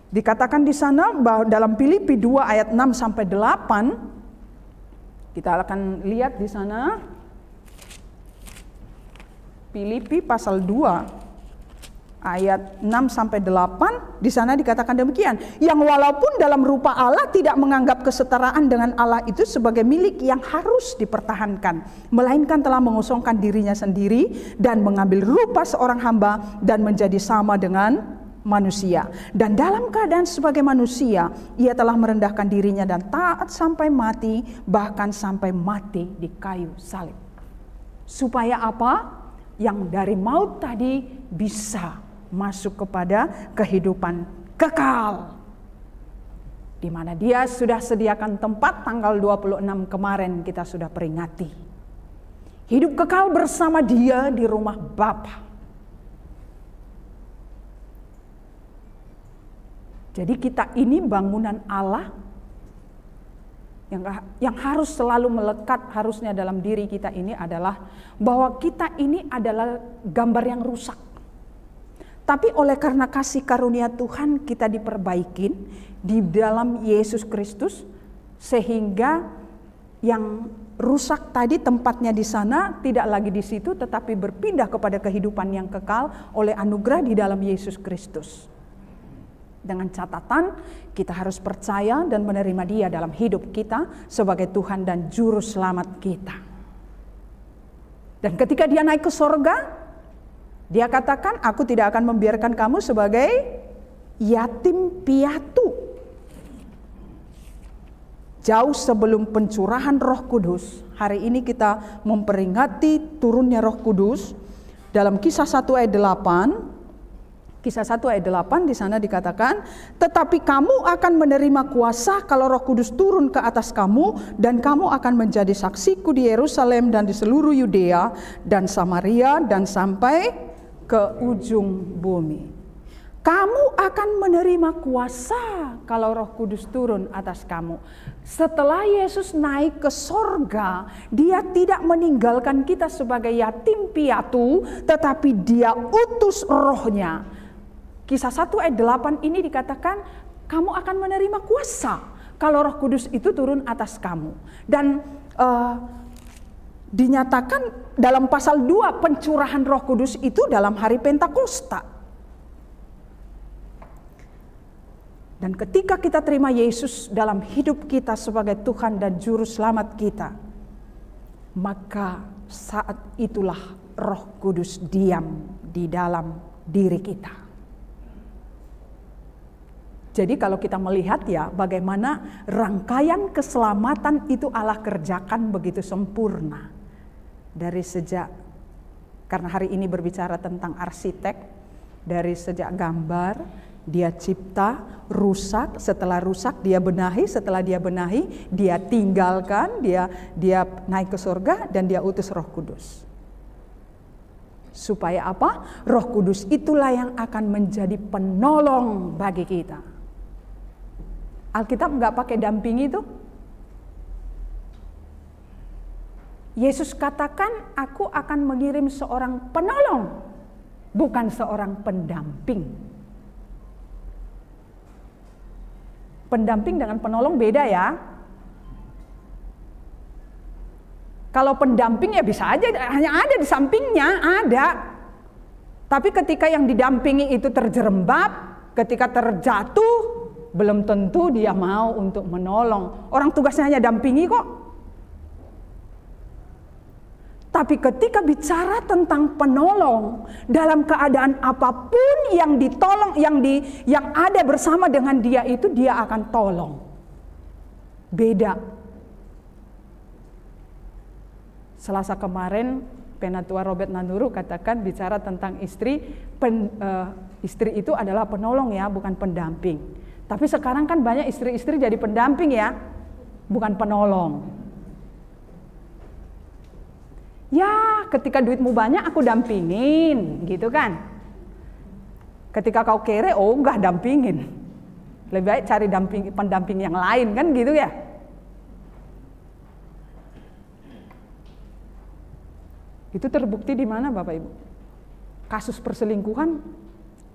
Dikatakan di sana bahwa dalam Filipi 2 ayat 6 sampai 8, kita akan lihat di sana Filipi pasal 2 ayat 6 sampai 8, di sana dikatakan demikian, yang walaupun dalam rupa Allah tidak menganggap kesetaraan dengan Allah itu sebagai milik yang harus dipertahankan, melainkan telah mengosongkan dirinya sendiri dan mengambil rupa seorang hamba dan menjadi sama dengan manusia. Dan dalam keadaan sebagai manusia, ia telah merendahkan dirinya dan taat sampai mati, bahkan sampai mati di kayu salib. Supaya apa? Yang dari maut tadi bisa masuk kepada kehidupan kekal, di mana dia sudah sediakan tempat. Tanggal 26 kemarin kita sudah peringati hidup kekal bersama dia di rumah Bapa. Jadi kita ini bangunan Allah yang harus selalu melekat harusnya dalam diri kita ini adalah bahwa kita ini adalah gambar yang rusak. Tapi oleh karena kasih karunia Tuhan kita diperbaikin di dalam Yesus Kristus, sehingga yang rusak tadi tempatnya di sana tidak lagi di situ, tetapi berpindah kepada kehidupan yang kekal oleh anugerah di dalam Yesus Kristus. Dengan catatan kita harus percaya dan menerima Dia dalam hidup kita sebagai Tuhan dan Juru Selamat kita. Dan ketika Dia naik ke sorga, Dia katakan, aku tidak akan membiarkan kamu sebagai yatim piatu. Jauh sebelum pencurahan Roh Kudus, hari ini kita memperingati turunnya Roh Kudus. Dalam Kisah 1 ayat 8, Kisah 1 ayat 8 di sana dikatakan, tetapi kamu akan menerima kuasa kalau Roh Kudus turun ke atas kamu, dan kamu akan menjadi saksiku di Yerusalem dan di seluruh Yudea dan Samaria dan sampai ke ujung bumi. Kamu akan menerima kuasa kalau Roh Kudus turun atas kamu. Setelah Yesus naik ke sorga, Dia tidak meninggalkan kita sebagai yatim piatu, tetapi Dia utus Roh-Nya. Kisah 1 ayat 8 ini dikatakan, kamu akan menerima kuasa kalau Roh Kudus itu turun atas kamu. Dan dinyatakan dalam pasal 2 pencurahan Roh Kudus itu dalam hari Pentakosta. Dan ketika kita terima Yesus dalam hidup kita sebagai Tuhan dan Juru Selamat kita, maka saat itulah Roh Kudus diam di dalam diri kita. Jadi kalau kita melihat ya bagaimana rangkaian keselamatan itu Allah kerjakan begitu sempurna. Dari sejak, karena hari ini berbicara tentang arsitek, dari sejak gambar, Dia cipta, rusak, setelah rusak Dia benahi, setelah Dia benahi Dia tinggalkan, dia naik ke surga dan Dia utus Roh Kudus. Supaya apa? Roh Kudus itulah yang akan menjadi penolong bagi kita. Alkitab nggak pakai dampingi itu. Yesus katakan, aku akan mengirim seorang penolong, bukan seorang pendamping. Pendamping dengan penolong beda ya. Kalau pendamping ya bisa aja hanya ada di sampingnya, ada. Tapi ketika yang didampingi itu terjerembab, ketika terjatuh, belum tentu dia mau untuk menolong. Orang tugasnya hanya dampingi kok. Tapi ketika bicara tentang penolong, dalam keadaan apapun yang ditolong, yang ada bersama dengan dia itu dia akan tolong. Beda. Selasa kemarin Penatua Robert Nanduru katakan bicara tentang istri, istri itu adalah penolong ya, bukan pendamping. Tapi sekarang kan banyak istri-istri jadi pendamping ya, bukan penolong. Ya, ketika duitmu banyak aku dampingin, gitu kan. Ketika kau kere, oh enggak dampingin. Lebih baik cari pendamping yang lain kan gitu ya. Itu terbukti di mana Bapak Ibu? Kasus perselingkuhan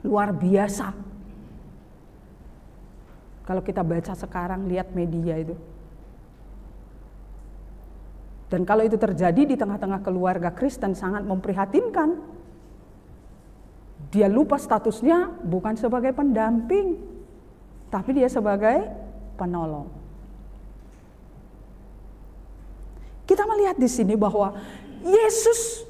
luar biasa. Kalau kita baca sekarang, lihat media itu. Dan kalau itu terjadi di tengah-tengah keluarga Kristen sangat memprihatinkan. Dia lupa statusnya bukan sebagai pendamping, tapi dia sebagai penolong. Kita melihat di sini bahwa Yesus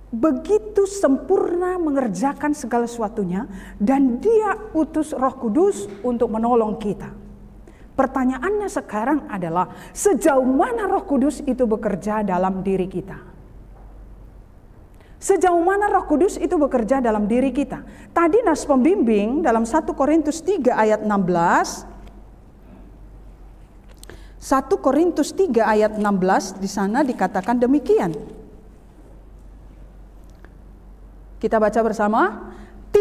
begitu sempurna mengerjakan segala sesuatunya dan Dia utus Roh Kudus untuk menolong kita. Pertanyaannya sekarang adalah sejauh mana Roh Kudus itu bekerja dalam diri kita? Sejauh mana Roh Kudus itu bekerja dalam diri kita? Tadi nas pembimbing dalam 1 Korintus 3 ayat 16, 1 Korintus 3 ayat 16 di sana dikatakan demikian. Kita baca bersama.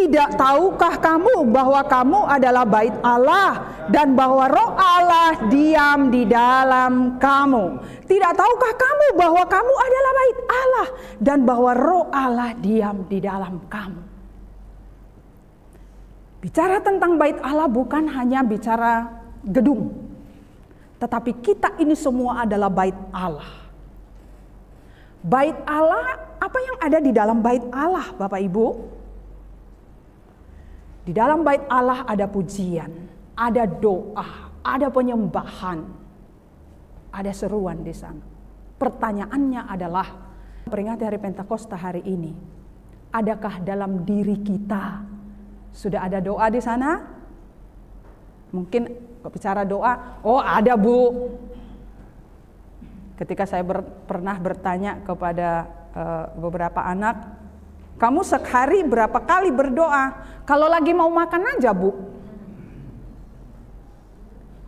Tidak tahukah kamu bahwa kamu adalah bait Allah dan bahwa Roh Allah diam di dalam kamu? Tidak tahukah kamu bahwa kamu adalah bait Allah dan bahwa Roh Allah diam di dalam kamu? Bicara tentang bait Allah bukan hanya bicara gedung, tetapi kita ini semua adalah bait Allah. Bait Allah, apa yang ada di dalam bait Allah, Bapak Ibu? Di dalam bait Allah ada pujian, ada doa, ada penyembahan, ada seruan di sana. Pertanyaannya adalah, peringati hari Pentakosta hari ini, adakah dalam diri kita sudah ada doa di sana? Mungkin bicara doa, oh ada Bu. Ketika saya pernah bertanya kepada beberapa anak, kamu sehari berapa kali berdoa? Kalau lagi mau makan aja Bu.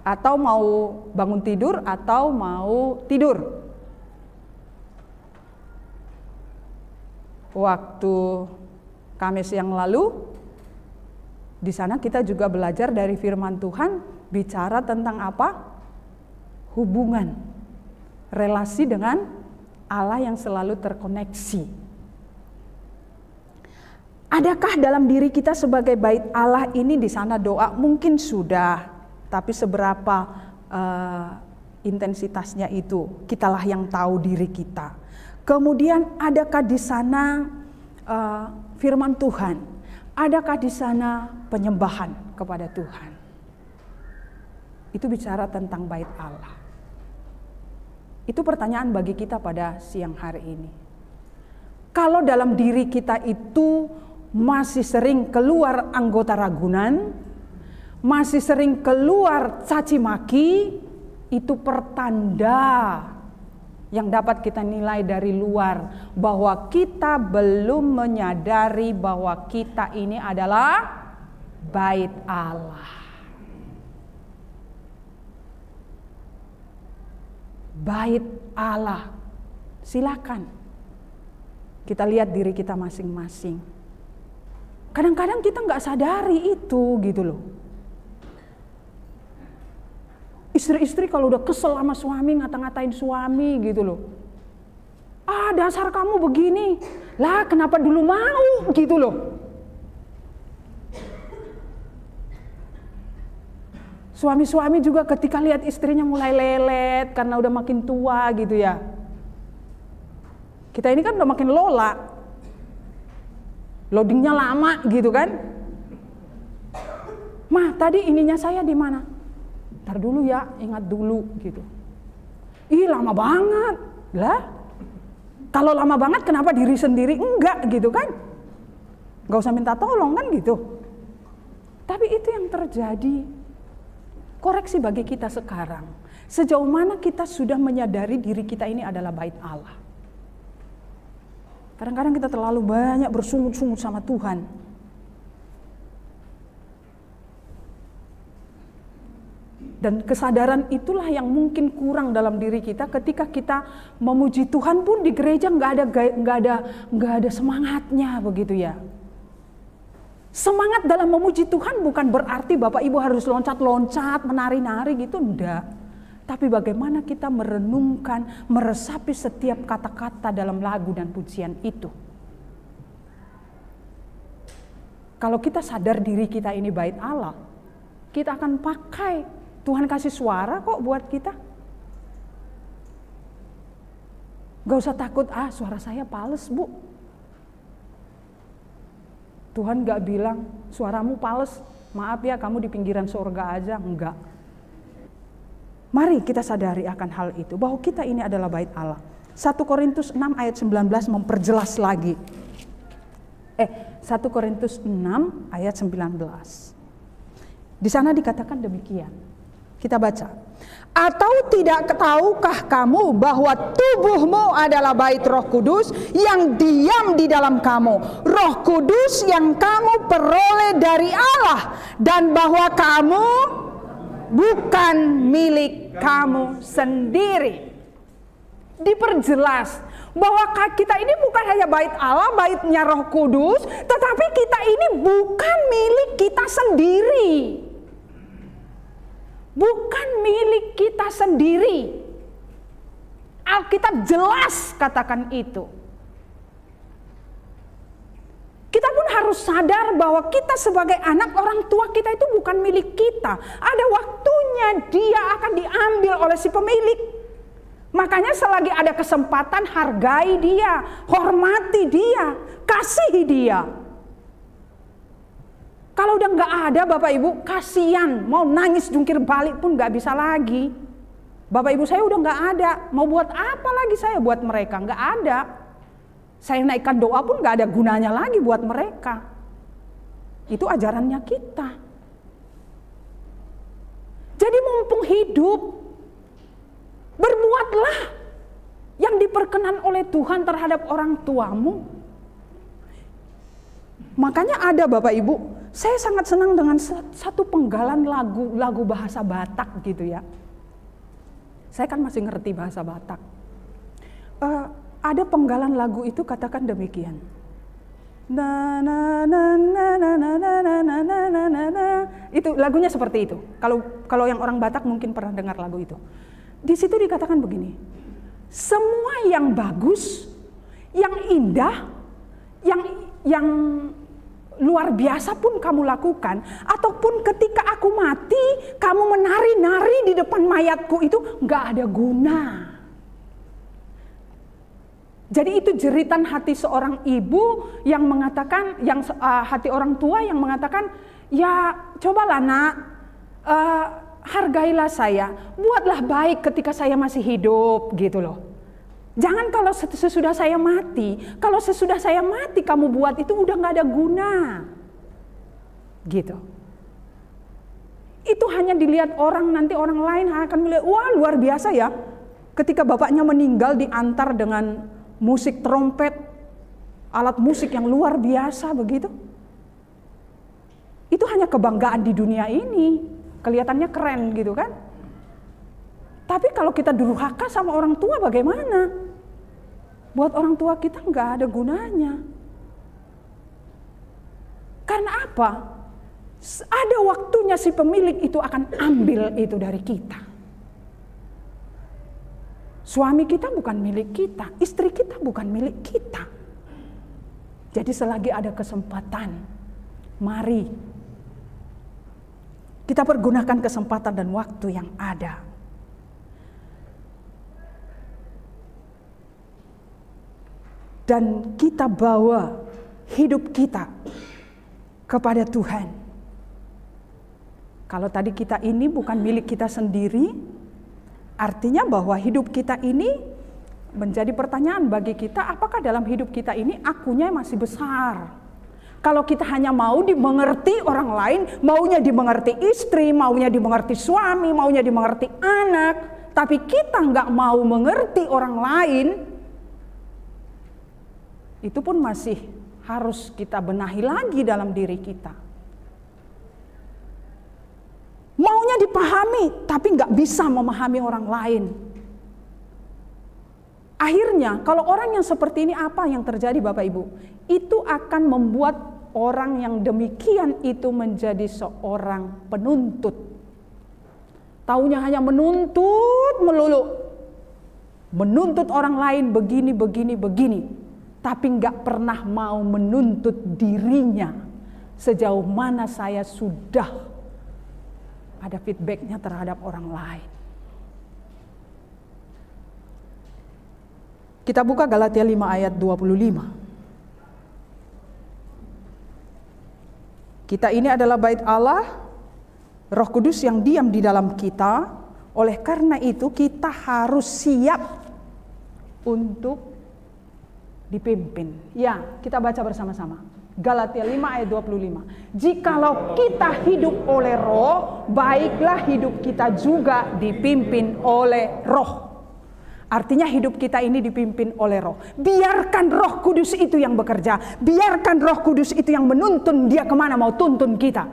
Atau mau bangun tidur atau mau tidur. Waktu Kamis yang lalu, di sana kita juga belajar dari firman Tuhan, bicara tentang apa? Hubungan, relasi dengan Allah yang selalu terkoneksi. Adakah dalam diri kita sebagai bait Allah ini di sana doa? Mungkin sudah, tapi seberapa intensitasnya itu kitalah yang tahu diri kita. Kemudian adakah di sana firman Tuhan? Adakah di sana penyembahan kepada Tuhan? Itu bicara tentang bait Allah. Itu pertanyaan bagi kita pada siang hari ini. Kalau dalam diri kita itu masih sering keluar anggota ragunan, masih sering keluar caci maki, itu pertanda yang dapat kita nilai dari luar bahwa kita belum menyadari bahwa kita ini adalah bait Allah. Bait Allah. Silakan kita lihat diri kita masing-masing. Kadang-kadang kita nggak sadari itu gitu loh. Istri-istri kalau udah kesel sama suami, ngata-ngatain suami gitu loh. Ah, dasar kamu begini. Lah, kenapa dulu mau gitu loh. Suami-suami juga ketika lihat istrinya mulai lelet karena udah makin tua gitu ya. Kita ini kan udah makin lola. Loadingnya lama gitu kan. Mah, tadi ininya saya di mana? Ntar dulu ya, ingat dulu gitu. Ih, lama banget. Lah, kalau lama banget kenapa diri sendiri enggak gitu kan? Gak usah minta tolong kan gitu. Tapi itu yang terjadi. Koreksi bagi kita sekarang. Sejauh mana kita sudah menyadari diri kita ini adalah bait Allah. Kadang-kadang kita terlalu banyak bersungut-sungut sama Tuhan. Dan kesadaran itulah yang mungkin kurang dalam diri kita ketika kita memuji Tuhan pun di gereja nggak ada semangatnya begitu ya. Semangat dalam memuji Tuhan bukan berarti Bapak Ibu harus loncat-loncat, menari-nari gitu, enggak. Tapi bagaimana kita merenungkan, meresapi setiap kata-kata dalam lagu dan pujian itu. Kalau kita sadar diri kita ini bait Allah, kita akan pakai. Tuhan kasih suara kok buat kita. Gak usah takut, suara saya pales Bu. Tuhan gak bilang, suaramu pales, maaf ya kamu di pinggiran surga aja, enggak. Mari kita sadari akan hal itu, bahwa kita ini adalah bait Allah. 1 Korintus 6 ayat 19 memperjelas lagi. 1 Korintus 6 ayat 19. Di sana dikatakan demikian. Kita baca. Atau tidak tahukah kamu bahwa tubuhmu adalah bait Roh Kudus yang diam di dalam kamu, Roh Kudus yang kamu peroleh dari Allah, dan bahwa kamu bukan milik kamu sendiri. Diperjelas bahwa kita ini bukan hanya bait Allah, baitnya Roh Kudus, tetapi kita ini bukan milik kita sendiri. Bukan milik kita sendiri. Alkitab jelas katakan itu. Kita pun harus sadar bahwa kita sebagai anak, orang tua kita itu bukan milik kita. Ada waktunya dia akan diambil oleh si pemilik. Makanya selagi ada kesempatan, hargai dia, hormati dia, kasihi dia. Kalau udah nggak ada Bapak Ibu, kasihan, mau nangis jungkir balik pun nggak bisa lagi. Bapak Ibu saya udah nggak ada, mau buat apa lagi saya buat mereka? Nggak ada. Saya naikkan doa pun nggak ada gunanya lagi buat mereka. Itu ajarannya kita. Jadi mumpung hidup, berbuatlah yang diperkenan oleh Tuhan terhadap orang tuamu. Makanya ada Bapak Ibu, saya sangat senang dengan satu penggalan lagu bahasa Batak gitu ya. Saya kan masih ngerti bahasa Batak. Ada penggalan lagu itu katakan demikian. Na na na na na na na na na na na na. Itu lagunya seperti itu. Kalau yang orang Batak mungkin pernah dengar lagu itu. Di situ dikatakan begini. Semua yang bagus, yang indah, yang luar biasa pun kamu lakukan, ataupun ketika aku mati, kamu menari-nari di depan mayatku, itu nggak ada guna. Jadi itu jeritan hati seorang ibu yang mengatakan, hati orang tua yang mengatakan, ya cobalah nak, hargailah saya, buatlah baik ketika saya masih hidup gitu loh. Jangan kalau sesudah saya mati, kalau sesudah saya mati kamu buat itu udah gak ada guna. Gitu. Itu hanya dilihat orang, nanti orang lain akan melihat, wah luar biasa ya. Ketika bapaknya meninggal diantar dengan musik trompet, alat musik yang luar biasa begitu. Itu hanya kebanggaan di dunia ini, kelihatannya keren gitu kan. Tapi kalau kita durhaka sama orang tua bagaimana? Buat orang tua kita nggak ada gunanya. Karena apa? Ada waktunya si pemilik itu akan ambil itu dari kita. Suami kita bukan milik kita, istri kita bukan milik kita. Jadi selagi ada kesempatan, mari kita pergunakan kesempatan dan waktu yang ada. Dan kita bawa hidup kita kepada Tuhan. Kalau tadi kita ini bukan milik kita sendiri, artinya bahwa hidup kita ini menjadi pertanyaan bagi kita, apakah dalam hidup kita ini akunya masih besar? Kalau kita hanya mau dimengerti orang lain, maunya dimengerti istri, maunya dimengerti suami, maunya dimengerti anak, tapi kita nggak mau mengerti orang lain, itu pun masih harus kita benahi lagi dalam diri kita. Maunya dipahami, tapi nggak bisa memahami orang lain. Akhirnya, kalau orang yang seperti ini, apa yang terjadi Bapak Ibu? Itu akan membuat orang yang demikian itu menjadi seorang penuntut. Taunya hanya menuntut melulu. Menuntut orang lain begini, tapi nggak pernah mau menuntut dirinya. Sejauh mana saya sudah ada feedbacknya terhadap orang lain. Kita buka Galatia 5 ayat 25. Kita ini adalah bait Allah, Roh Kudus yang diam di dalam kita. Oleh karena itu kita harus siap untuk dipimpin. Ya, kita baca bersama-sama. Galatia 5 ayat 25. Jikalau kita hidup oleh Roh, baiklah hidup kita juga dipimpin oleh Roh. Artinya hidup kita ini dipimpin oleh Roh. Biarkan Roh Kudus itu yang bekerja. Biarkan Roh Kudus itu yang menuntun dia kemana mau tuntun kita.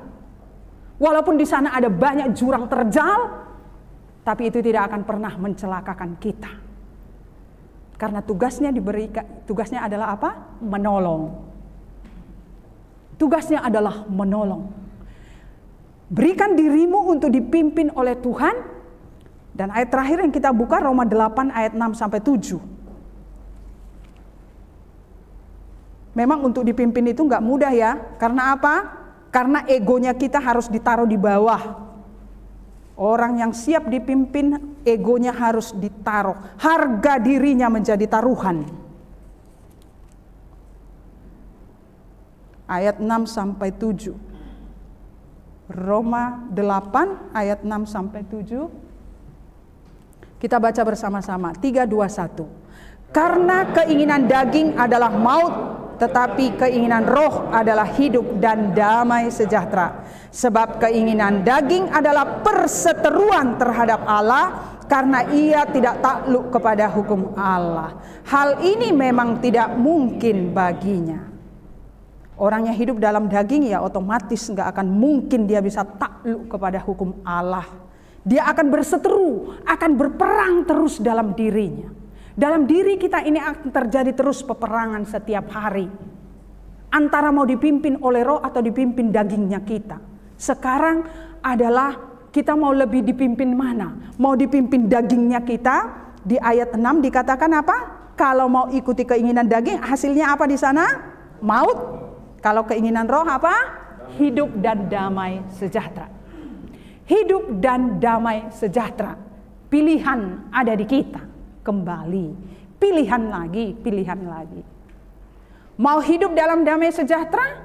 Walaupun di sana ada banyak jurang terjal, tapi itu tidak akan pernah mencelakakan kita. Karena tugasnya adalah apa? Menolong. Tugasnya adalah menolong. Berikan dirimu untuk dipimpin oleh Tuhan. Dan ayat terakhir yang kita buka Roma 8 ayat 6 sampai 7. Memang untuk dipimpin itu nggak mudah ya. Karena apa? Karena egonya kita harus ditaruh di bawah. Orang yang siap dipimpin, egonya harus ditaruh. Harga dirinya menjadi taruhan. Ayat 6 sampai 7. Roma 8 ayat 6 sampai 7. Kita baca bersama-sama. 3, 2, 1. Karena keinginan daging adalah maut, tetapi keinginan roh adalah hidup dan damai sejahtera. Sebab keinginan daging adalah perseteruan terhadap Allah, karena ia tidak takluk kepada hukum Allah. Hal ini memang tidak mungkin baginya. Orang yang hidup dalam daging ya otomatis nggak akan mungkin dia bisa takluk kepada hukum Allah. Dia akan berseteru, akan berperang terus dalam dirinya. Dalam diri kita ini akan terjadi terus peperangan setiap hari. Antara mau dipimpin oleh roh atau dipimpin dagingnya kita. Sekarang adalah kita mau lebih dipimpin mana? Mau dipimpin dagingnya kita? Di ayat 6 dikatakan apa? Kalau mau ikuti keinginan daging, hasilnya apa di sana? Maut. Kalau keinginan roh apa? Hidup dan damai sejahtera. Hidup dan damai sejahtera. Pilihan ada di kita. Kembali, pilihan lagi, pilihan lagi. Mau hidup dalam damai sejahtera?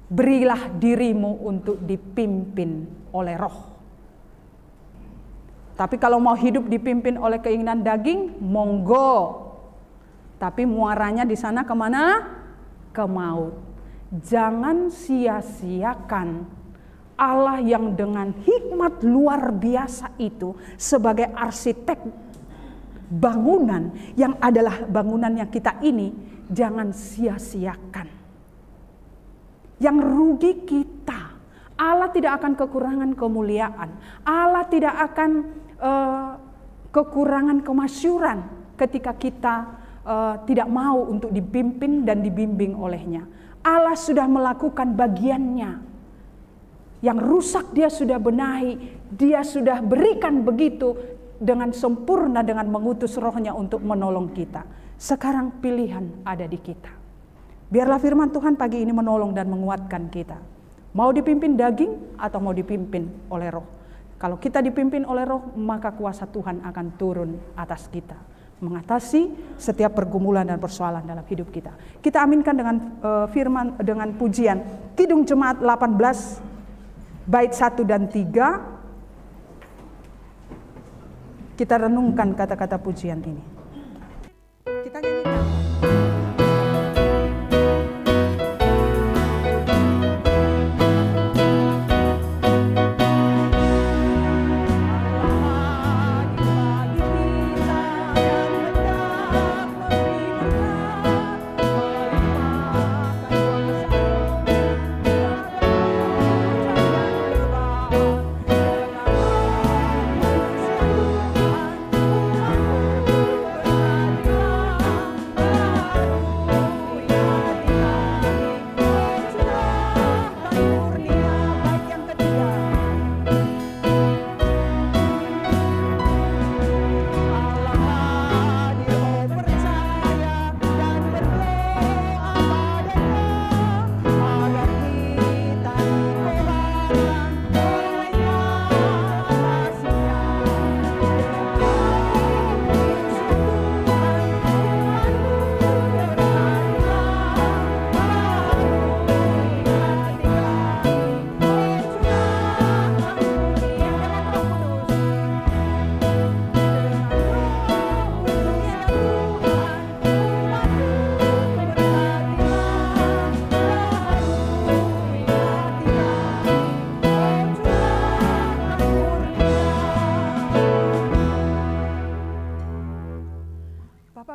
Berilah dirimu untuk dipimpin oleh roh. Tapi kalau mau hidup dipimpin oleh keinginan daging, monggo. Tapi muaranya di sana kemana? Ke maut. Jangan sia-siakan Allah yang dengan hikmat luar biasa itu sebagai arsitek bangunan yang adalah bangunan yang kita ini, jangan sia-siakan. Yang rugi kita. Allah tidak akan kekurangan kemuliaan. Allah tidak akan kekurangan kemasyuran ketika kita tidak mau untuk dipimpin dan dibimbing olehnya. Allah sudah melakukan bagiannya. Yang rusak dia sudah benahi, dia sudah berikan begitu dengan sempurna dengan mengutus rohnya untuk menolong kita. Sekarang pilihan ada di kita. Biarlah firman Tuhan pagi ini menolong dan menguatkan kita. Mau dipimpin daging atau mau dipimpin oleh roh. Kalau kita dipimpin oleh roh, maka kuasa Tuhan akan turun atas kita. Mengatasi setiap pergumulan dan persoalan dalam hidup kita. Kita aminkan dengan firman, dengan pujian. Kidung Jemaat 18, bait 1 dan 3. Kita renungkan kata-kata pujian ini. Kita nyanyikan.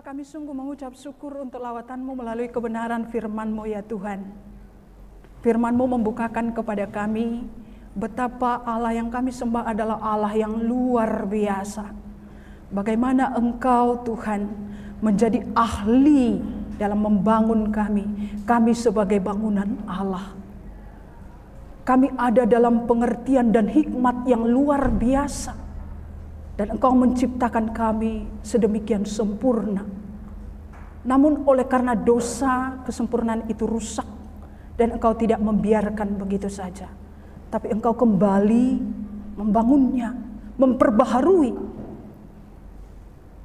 Kami sungguh mengucap syukur untuk lawatan-Mu melalui kebenaran firman-Mu ya Tuhan. Firman-Mu membukakan kepada kami betapa Allah yang kami sembah adalah Allah yang luar biasa. bagaimana Engkau Tuhan menjadi ahli dalam membangun kami sebagai bangunan Allah. Kami ada dalam pengertian dan hikmat yang luar biasa. Dan Engkau menciptakan kami sedemikian sempurna. Namun oleh karena dosa, kesempurnaan itu rusak. Dan Engkau tidak membiarkan begitu saja. Tapi Engkau kembali membangunnya, memperbaharui.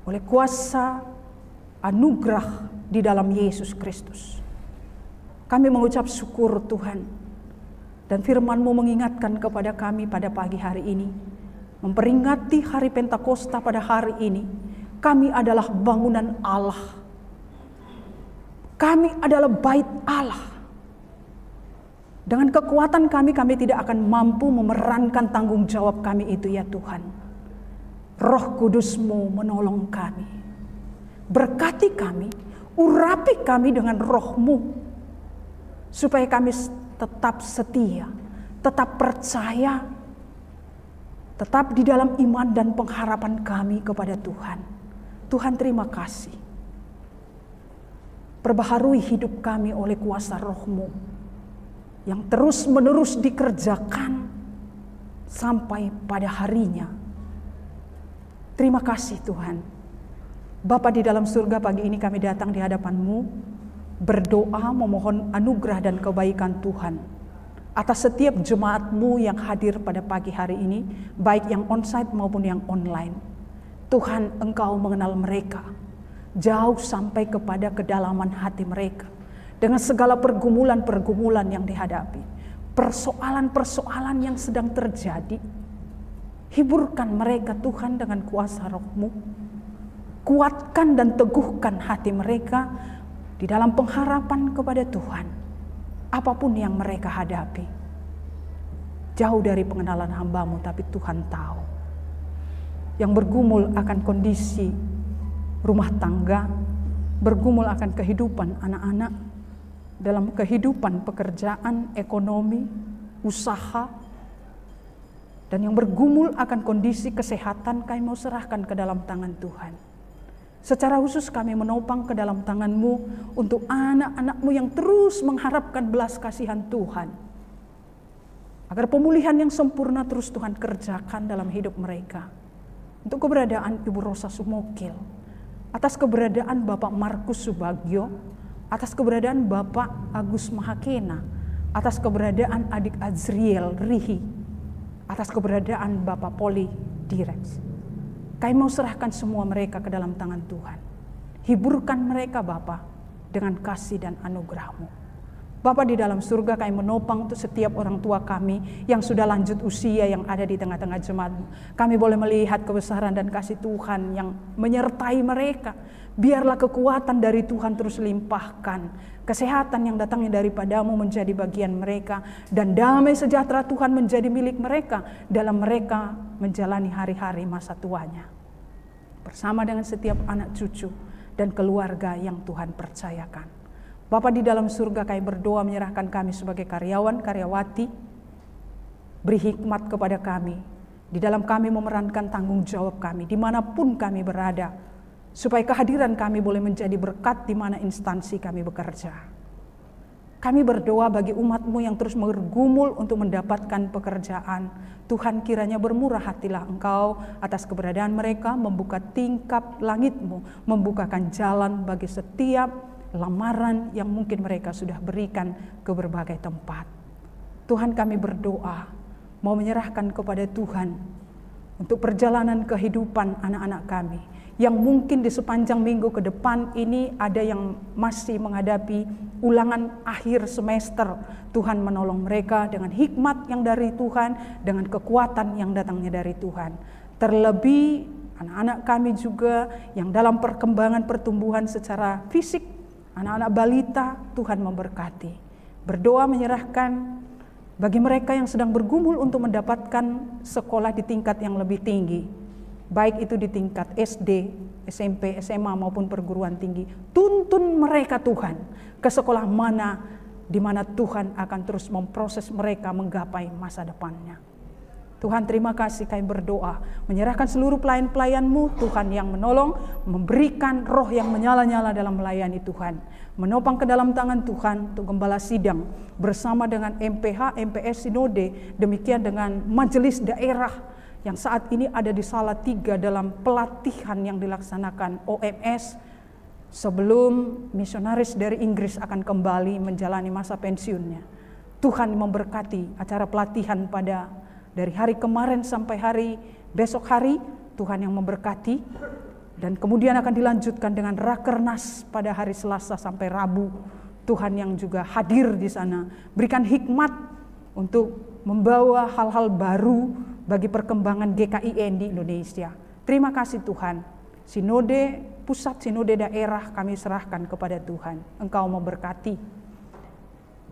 Oleh kuasa anugerah di dalam Yesus Kristus. Kami mengucap syukur Tuhan. Dan firman-Mu mengingatkan kepada kami pada pagi hari ini. Memperingati hari Pentakosta pada hari ini. Kami adalah bangunan Allah. Kami adalah bait Allah. Dengan kekuatan kami tidak akan mampu memerankan tanggung jawab kami itu ya Tuhan. Roh Kudus-Mu menolong kami. Berkati kami, urapi kami dengan Roh-Mu. Supaya kami tetap setia, tetap percaya, tetap di dalam iman dan pengharapan kami kepada Tuhan. Tuhan terima kasih. Perbaharui hidup kami oleh kuasa Roh-Mu. Yang terus-menerus dikerjakan sampai pada harinya. Terima kasih Tuhan. Bapa di dalam surga, pagi ini kami datang di hadapan-Mu, berdoa memohon anugerah dan kebaikan Tuhan atas setiap jemaat-Mu yang hadir pada pagi hari ini, baik yang onsite maupun yang online. Tuhan, Engkau mengenal mereka jauh sampai kepada kedalaman hati mereka. Dengan segala pergumulan-pergumulan yang dihadapi, persoalan-persoalan yang sedang terjadi, hiburkan mereka Tuhan dengan kuasa Roh-Mu. Kuatkan dan teguhkan hati mereka di dalam pengharapan kepada Tuhan. Apapun yang mereka hadapi, jauh dari pengenalan hamba-Mu, tapi Tuhan tahu. Yang bergumul akan kondisi rumah tangga, bergumul akan kehidupan anak-anak, dalam kehidupan pekerjaan, ekonomi, usaha, dan yang bergumul akan kondisi kesehatan, kami mau serahkan ke dalam tangan Tuhan. Secara khusus kami menopang ke dalam tangan-Mu untuk anak-anak-Mu yang terus mengharapkan belas kasihan Tuhan. Agar pemulihan yang sempurna terus Tuhan kerjakan dalam hidup mereka. Untuk keberadaan Ibu Rosa Sumokil, atas keberadaan Bapak Markus Subagio, atas keberadaan Bapak Agus Mahakena, atas keberadaan adik Azriel Rihi, atas keberadaan Bapak Poli Direx. Kami mau serahkan semua mereka ke dalam tangan Tuhan. Hiburkan mereka Bapa dengan kasih dan anugerah-Mu. Bapa di dalam surga, kami menopang untuk setiap orang tua kami yang sudah lanjut usia yang ada di tengah-tengah jemaat-Mu. Kami boleh melihat kebesaran dan kasih Tuhan yang menyertai mereka. Biarlah kekuatan dari Tuhan terus limpahkan. Kesehatan yang datangnya daripada-Mu menjadi bagian mereka. Dan damai sejahtera Tuhan menjadi milik mereka dalam mereka menjalani hari-hari masa tuanya. Bersama dengan setiap anak cucu dan keluarga yang Tuhan percayakan. Bapa di dalam surga, kami berdoa menyerahkan kami sebagai karyawan, karyawati. Beri hikmat kepada kami. Di dalam kami memerankan tanggung jawab kami, dimanapun kami berada. Supaya kehadiran kami boleh menjadi berkat di mana instansi kami bekerja. Kami berdoa bagi umat-Mu yang terus bergumul untuk mendapatkan pekerjaan. Tuhan, kiranya bermurah hatilah Engkau atas keberadaan mereka, membuka tingkap langit-Mu, membukakan jalan bagi setiap lamaran yang mungkin mereka sudah berikan ke berbagai tempat. Tuhan, kami berdoa mau menyerahkan kepada Tuhan untuk perjalanan kehidupan anak-anak kami yang mungkin di sepanjang minggu ke depan ini ada yang masih menghadapi ulangan akhir semester. Tuhan menolong mereka dengan hikmat yang dari Tuhan, dengan kekuatan yang datangnya dari Tuhan. Terlebih anak-anak kami juga yang dalam perkembangan pertumbuhan secara fisik, anak-anak balita, Tuhan memberkati. Berdoa menyerahkan bagi mereka yang sedang bergumul untuk mendapatkan sekolah di tingkat yang lebih tinggi. Baik itu di tingkat SD, SMP, SMA maupun perguruan tinggi. Tuntun mereka Tuhan ke sekolah mana di mana Tuhan akan terus memproses mereka menggapai masa depannya. Tuhan, terima kasih, kami berdoa, menyerahkan seluruh pelayan-pelayan-Mu, Tuhan, yang menolong, memberikan roh yang menyala-nyala dalam melayani Tuhan. Menopang ke dalam tangan Tuhan untuk gembala sidang, bersama dengan MPH, MPS Sinode, demikian dengan majelis daerah yang saat ini ada di Salatiga dalam pelatihan yang dilaksanakan OMS, sebelum misionaris dari Inggris akan kembali menjalani masa pensiunnya. Tuhan memberkati acara pelatihan dari hari kemarin sampai hari besok hari, Tuhan yang memberkati, dan kemudian akan dilanjutkan dengan Rakernas pada hari Selasa sampai Rabu. Tuhan yang juga hadir di sana, berikan hikmat untuk membawa hal-hal baru bagi perkembangan GKIN di Indonesia. Terima kasih Tuhan. Sinode pusat, sinode daerah kami serahkan kepada Tuhan. Engkau memberkati.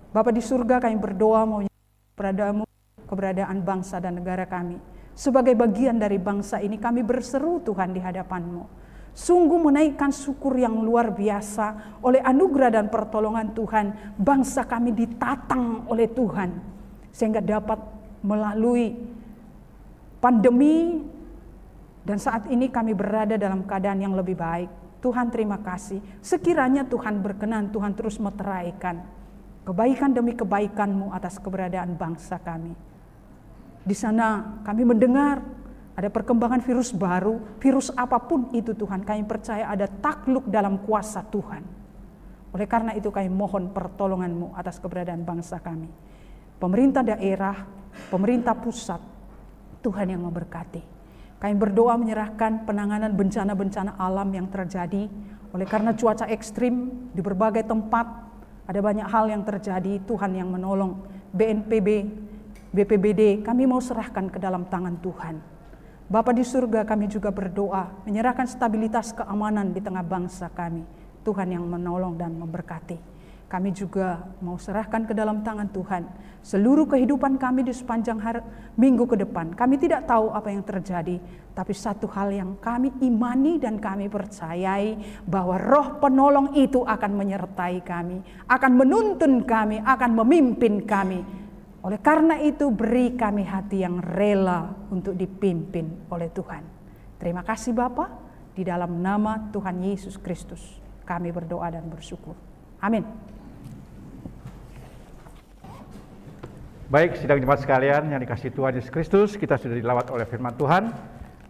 Bapa di surga, kami berdoa mau kepadamu, keberadaan bangsa dan negara kami. Sebagai bagian dari bangsa ini kami berseru Tuhan di hadapan-Mu. Sungguh menaikkan syukur yang luar biasa oleh anugerah dan pertolongan Tuhan. Bangsa kami ditatang oleh Tuhan sehingga dapat melalui pandemi, dan saat ini kami berada dalam keadaan yang lebih baik. Tuhan, terima kasih. Sekiranya Tuhan berkenan, Tuhan terus meteraikan kebaikan demi kebaikan-Mu atas keberadaan bangsa kami. Di sana kami mendengar ada perkembangan virus baru, virus apapun itu Tuhan, kami percaya ada takluk dalam kuasa Tuhan. Oleh karena itu kami mohon pertolongan-Mu atas keberadaan bangsa kami. Pemerintah daerah, pemerintah pusat, Tuhan yang memberkati. Kami berdoa menyerahkan penanganan bencana-bencana alam yang terjadi. Oleh karena cuaca ekstrim di berbagai tempat, ada banyak hal yang terjadi, Tuhan yang menolong. BNPB, BPBD, kami mau serahkan ke dalam tangan Tuhan. Bapa di surga, kami juga berdoa, menyerahkan stabilitas keamanan di tengah bangsa kami. Tuhan yang menolong dan memberkati. Kami juga mau serahkan ke dalam tangan Tuhan seluruh kehidupan kami di sepanjang minggu ke depan. Kami tidak tahu apa yang terjadi, tapi satu hal yang kami imani dan kami percayai, bahwa roh penolong itu akan menyertai kami, akan menuntun kami, akan memimpin kami. Oleh karena itu beri kami hati yang rela untuk dipimpin oleh Tuhan. Terima kasih Bapa, di dalam nama Tuhan Yesus Kristus kami berdoa dan bersyukur. Amin. Baik, sidang jemaat sekalian yang dikasihi Tuhan Yesus Kristus, kita sudah dilawat oleh firman Tuhan,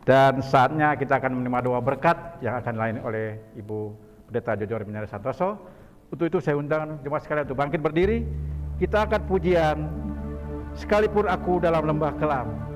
dan saatnya kita akan menerima doa berkat yang akan dilayani oleh Ibu Pendeta Jojo Reminari Santoso. Untuk itu saya undang jemaat sekalian untuk bangkit berdiri. Kita akan pujian Sekalipun Aku Dalam Lembah Kelam.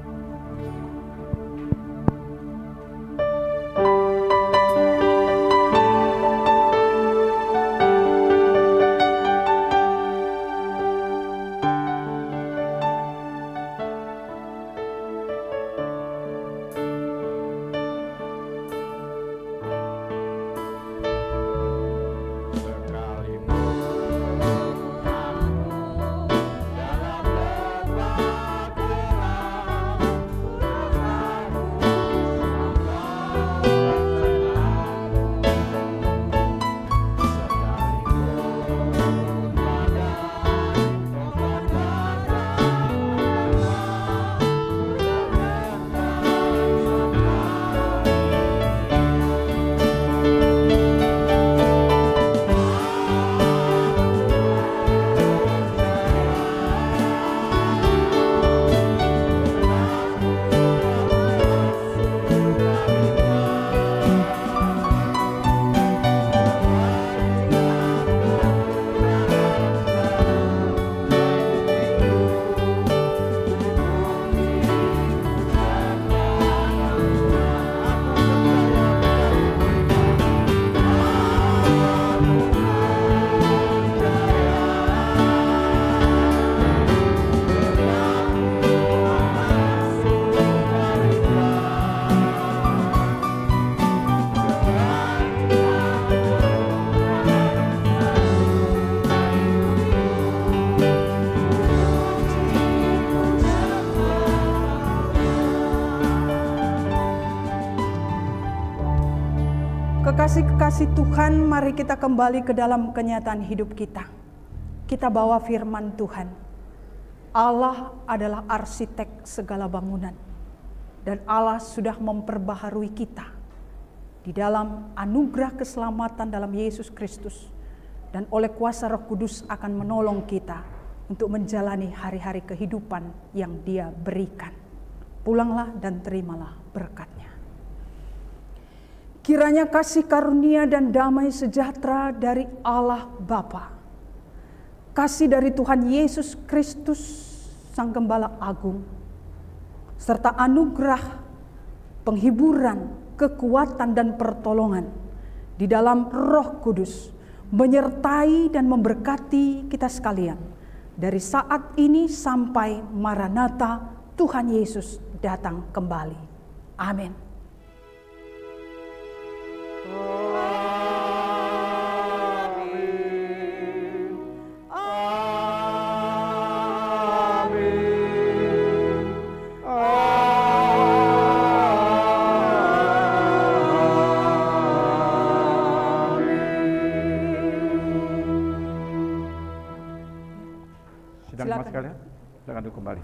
Kekasih-kekasih Tuhan, mari kita kembali ke dalam kenyataan hidup kita. Kita bawa firman Tuhan. Allah adalah arsitek segala bangunan, dan Allah sudah memperbaharui kita di dalam anugerah keselamatan dalam Yesus Kristus, dan oleh kuasa Roh Kudus akan menolong kita untuk menjalani hari-hari kehidupan yang Dia berikan. Pulanglah dan terimalah berkat-Nya. Kiranya kasih karunia dan damai sejahtera dari Allah Bapa, kasih dari Tuhan Yesus Kristus Sang Gembala Agung, serta anugerah, penghiburan, kekuatan dan pertolongan di dalam Roh Kudus menyertai dan memberkati kita sekalian dari saat ini sampai Maranatha Tuhan Yesus datang kembali. Amin. Sidang jemaat sekalian, silakan duduk kembali.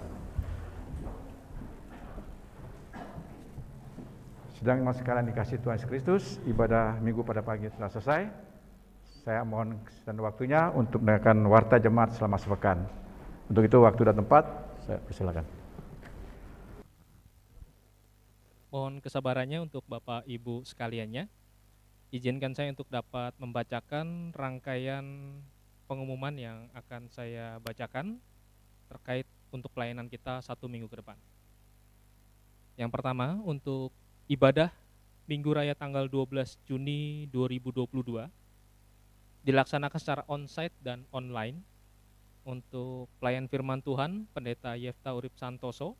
Sidang jemaat sekalian dikasih Tuhan Yesus Kristus, ibadah minggu pada pagi telah selesai. Saya mohon kesediaan waktunya untuk mendengarkan warta jemaat selama sepekan. Untuk itu waktu dan tempat, saya persilakan. Mohon kesabarannya untuk Bapak Ibu sekaliannya. Izinkan saya untuk dapat membacakan rangkaian pengumuman yang akan saya bacakan terkait untuk pelayanan kita 1 minggu ke depan. Yang pertama, untuk ibadah Minggu Raya tanggal 12 Juni 2022 dilaksanakan secara onsite dan online. Untuk pelayan firman Tuhan, Pendeta Yefta Urip Santoso,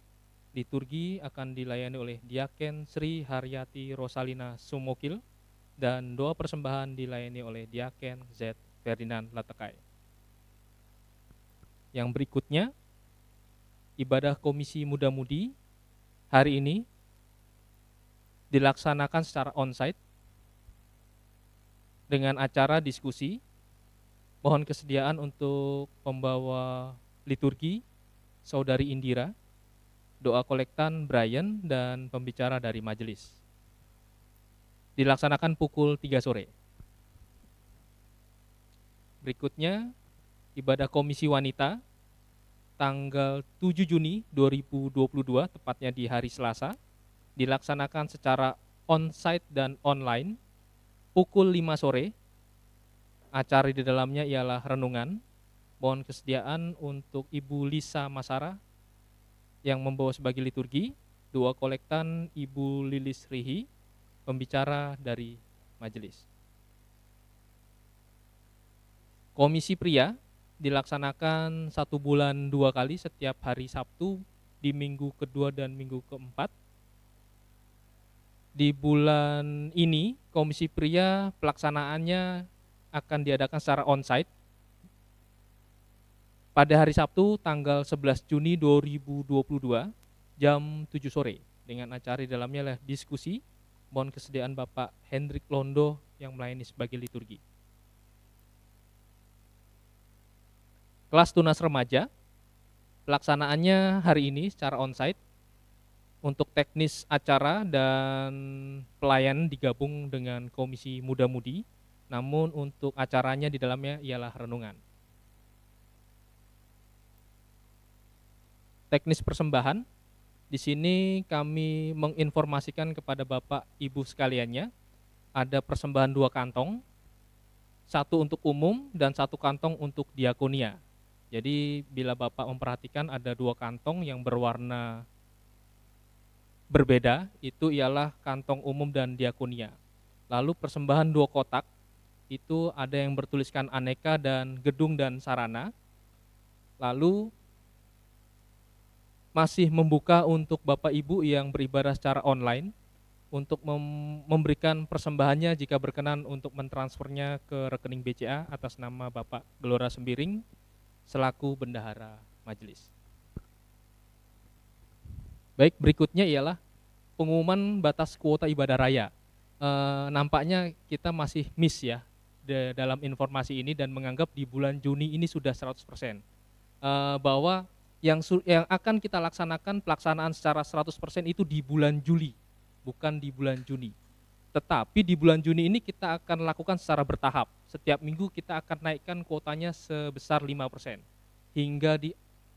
liturgi akan dilayani oleh Diaken Sri Haryati Rosalina Sumokil, dan doa persembahan dilayani oleh Diaken Z. Ferdinand Latekai. Yang berikutnya, ibadah Komisi Muda-Mudi hari ini dilaksanakan secara onsite dengan acara diskusi. Mohon kesediaan untuk pembawa liturgi Saudari Indira, doa kolektan Brian, dan pembicara dari majelis. Dilaksanakan pukul 3 sore. Berikutnya, ibadah Komisi Wanita tanggal 7 Juni 2022, tepatnya di hari Selasa, dilaksanakan secara onsite dan online pukul 5 sore. Acara di dalamnya ialah renungan. Mohon kesediaan untuk Ibu Lisa Masara yang membawa sebagai liturgi, doa kolektan Ibu Lilis Rihi, pembicara dari majelis. Komisi pria dilaksanakan 1 bulan 2 kali setiap hari Sabtu di minggu kedua dan minggu keempat. Di bulan ini komisi pria pelaksanaannya akan diadakan secara onsite pada hari Sabtu tanggal 11 Juni 2022 jam 7 sore dengan acara di dalamnya adalah diskusi. Mohon kesediaan Bapak Hendrik Londo yang melayani sebagai liturgi. Kelas tunas remaja pelaksanaannya hari ini secara onsite. Untuk teknis acara dan pelayan digabung dengan Komisi Muda-Mudi, namun untuk acaranya di dalamnya ialah renungan. Teknis persembahan, di sini kami menginformasikan kepada Bapak Ibu sekaliannya, ada persembahan 2 kantong, 1 untuk umum dan 1 kantong untuk diakonia. Jadi bila Bapak memperhatikan ada 2 kantong yang berwarna berbeda, itu ialah kantong umum dan diakonia. Lalu persembahan 2 kotak, itu ada yang bertuliskan aneka dan gedung dan sarana. Lalu masih membuka untuk Bapak Ibu yang beribadah secara online untuk memberikan persembahannya jika berkenan untuk mentransfernya ke rekening BCA atas nama Bapak Gelora Sembiring selaku bendahara majelis. Baik, berikutnya ialah pengumuman batas kuota ibadah raya. Nampaknya kita masih miss ya dalam informasi ini dan menganggap di bulan Juni ini sudah 100%. Bahwa yang akan kita laksanakan pelaksanaan secara 100% itu di bulan Juli, bukan di bulan Juni. Tetapi di bulan Juni ini kita akan lakukan secara bertahap. Setiap minggu kita akan naikkan kuotanya sebesar 5%. Hingga di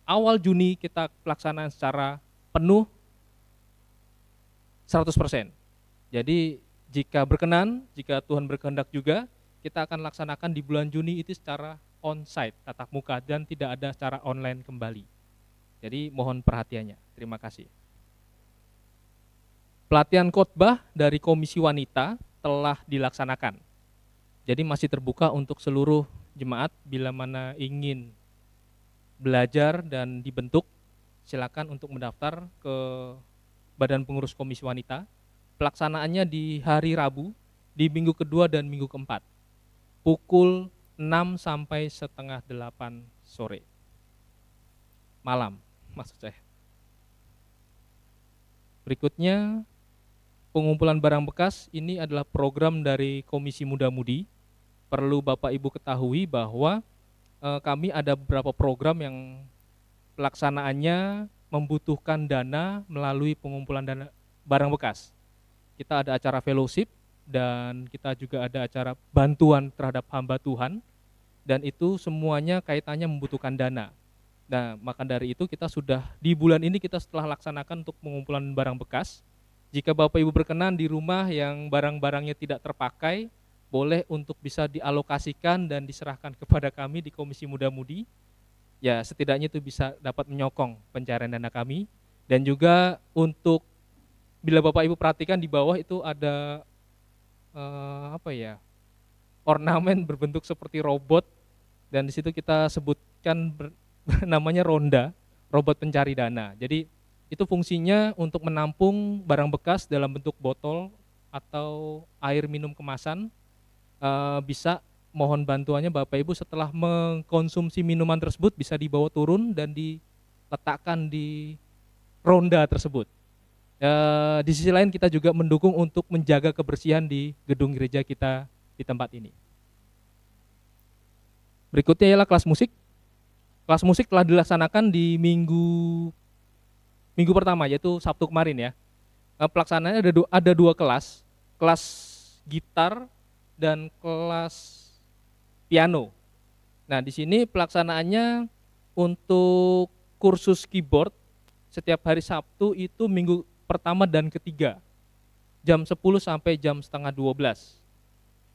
awal Juni kita pelaksanaan secara penuh 100%. Jadi jika berkenan, jika Tuhan berkehendak juga, kita akan laksanakan di bulan Juni itu secara on-site, tatap muka, dan tidak ada secara online kembali. Jadi mohon perhatiannya. Terima kasih. Pelatihan khotbah dari Komisi Wanita telah dilaksanakan. Jadi masih terbuka untuk seluruh jemaat bila mana ingin belajar dan dibentuk, silakan untuk mendaftar ke Badan Pengurus Komisi Wanita. Pelaksanaannya di hari Rabu, di minggu kedua dan minggu keempat, pukul 6 sampai setengah 8 sore. Malam, maksud saya. Berikutnya, pengumpulan barang bekas ini adalah program dari Komisi Muda-Mudi. Perlu Bapak Ibu ketahui bahwa kami ada beberapa program yang pelaksanaannya membutuhkan dana melalui pengumpulan dana barang bekas. Kita ada acara fellowship dan kita juga ada acara bantuan terhadap hamba Tuhan, dan itu semuanya kaitannya membutuhkan dana. Nah, maka dari itu kita sudah di bulan ini kita setelah laksanakan untuk pengumpulan barang bekas. Jika Bapak Ibu berkenan di rumah yang barang-barangnya tidak terpakai, boleh untuk bisa dialokasikan dan diserahkan kepada kami di Komisi Muda-Mudi. Ya, setidaknya itu bisa dapat menyokong pencarian dana kami. Dan juga untuk, bila Bapak Ibu perhatikan di bawah itu ada ornamen berbentuk seperti robot, dan di situ kita sebutkan namanya Ronda, robot pencari dana. Jadi itu fungsinya untuk menampung barang bekas dalam bentuk botol atau air minum kemasan. Bisa mohon bantuannya Bapak Ibu setelah mengkonsumsi minuman tersebut bisa dibawa turun dan diletakkan di ronda tersebut. Di sisi lain kita juga mendukung untuk menjaga kebersihan di gedung gereja kita di tempat ini. Berikutnya ialah kelas musik. Kelas musik telah dilaksanakan di minggu pertama, yaitu Sabtu kemarin ya. Pelaksanaannya ada dua kelas gitar dan kelas piano. Nah, di sini pelaksanaannya untuk kursus keyboard setiap hari Sabtu itu minggu pertama dan ketiga, jam 10 sampai jam setengah 12.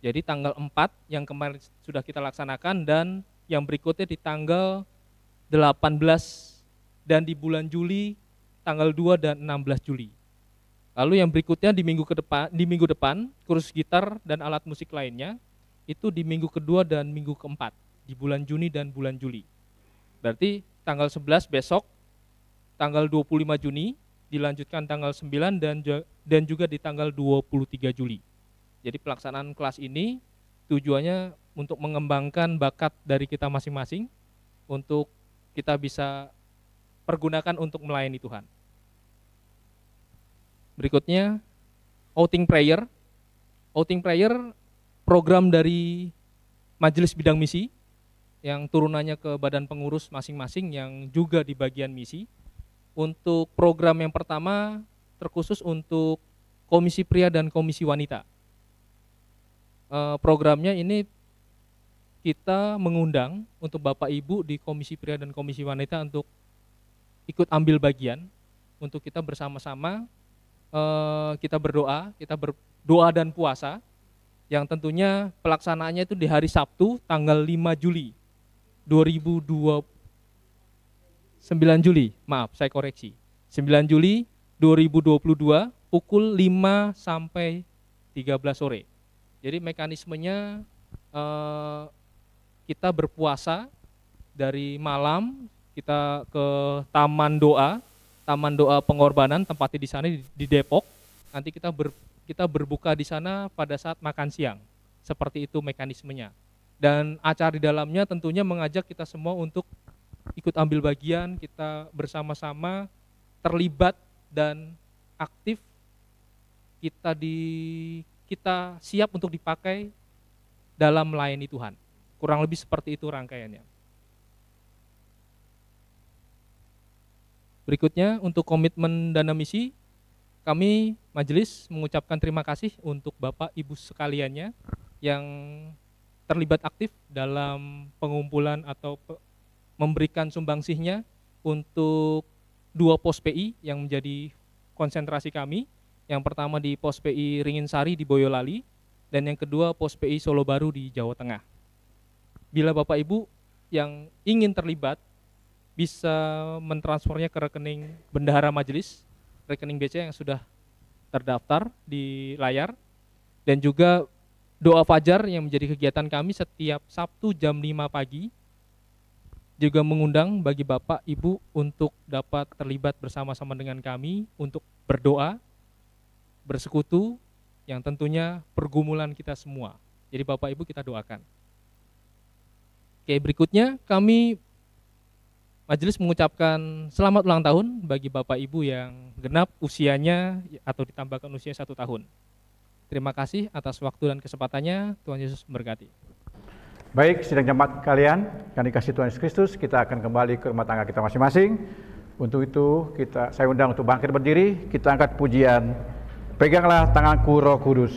Jadi tanggal 4 yang kemarin sudah kita laksanakan, dan yang berikutnya di tanggal 18 dan di bulan Juli tanggal 2 dan 16 Juli. Lalu yang berikutnya di minggu depan kursus gitar dan alat musik lainnya itu di minggu kedua dan minggu keempat di bulan Juni dan bulan Juli. Berarti tanggal 11 besok, tanggal 25 Juni, dilanjutkan tanggal 9 dan juga di tanggal 23 Juli. Jadi pelaksanaan kelas ini tujuannya untuk mengembangkan bakat dari kita masing-masing untuk kita bisa pergunakan untuk melayani Tuhan. Berikutnya, outing prayer. Outing prayer program dari Majelis Bidang Misi yang turunannya ke badan pengurus masing-masing yang juga di bagian misi. Untuk program yang pertama terkhusus untuk Komisi Pria dan Komisi Wanita. Programnya ini kita mengundang untuk Bapak Ibu di Komisi Pria dan Komisi Wanita untuk ikut ambil bagian, untuk kita bersama-sama kita berdoa dan puasa, yang tentunya pelaksanaannya itu di hari Sabtu tanggal 5 Juli 2020. 9 Juli, maaf saya koreksi, 9 Juli 2022 pukul 5 sampai 13 sore. Jadi mekanismenya kita berpuasa dari malam, kita ke Taman Doa Pengorbanan, tempatnya di sana di Depok. Nanti kita berbuka di sana pada saat makan siang. Seperti itu mekanismenya. Dan acara di dalamnya tentunya mengajak kita semua untuk ikut ambil bagian, kita bersama-sama terlibat dan aktif, kita siap untuk dipakai dalam melayani Tuhan. Kurang lebih seperti itu rangkaiannya. Berikutnya untuk komitmen dana misi, kami majelis mengucapkan terima kasih untuk Bapak Ibu sekaliannya yang terlibat aktif dalam pengumpulan atau memberikan sumbangsihnya untuk 2 pos PI yang menjadi konsentrasi kami. Yang pertama di pos PI Ringinsari di Boyolali, dan yang kedua pos PI Solo Baru di Jawa Tengah. Bila Bapak Ibu yang ingin terlibat, bisa mentransfernya ke rekening bendahara majelis, rekening BC yang sudah terdaftar di layar, dan juga doa fajar yang menjadi kegiatan kami setiap Sabtu jam 5 pagi, juga mengundang bagi Bapak Ibu untuk dapat terlibat bersama-sama dengan kami untuk berdoa, bersekutu, yang tentunya pergumulan kita semua. Jadi Bapak Ibu kita doakan. Oke, berikutnya kami majelis mengucapkan selamat ulang tahun bagi Bapak Ibu yang genap usianya atau ditambahkan usia 1 tahun. Terima kasih atas waktu dan kesempatannya. Tuhan Yesus memberkati. Baik, sidang jemaat kalian, yang dikasihi Tuhan Yesus Kristus, kita akan kembali ke rumah tangga kita masing-masing. Untuk itu, saya undang untuk bangkit berdiri, kita angkat pujian. Peganglah tanganku Roh Kudus.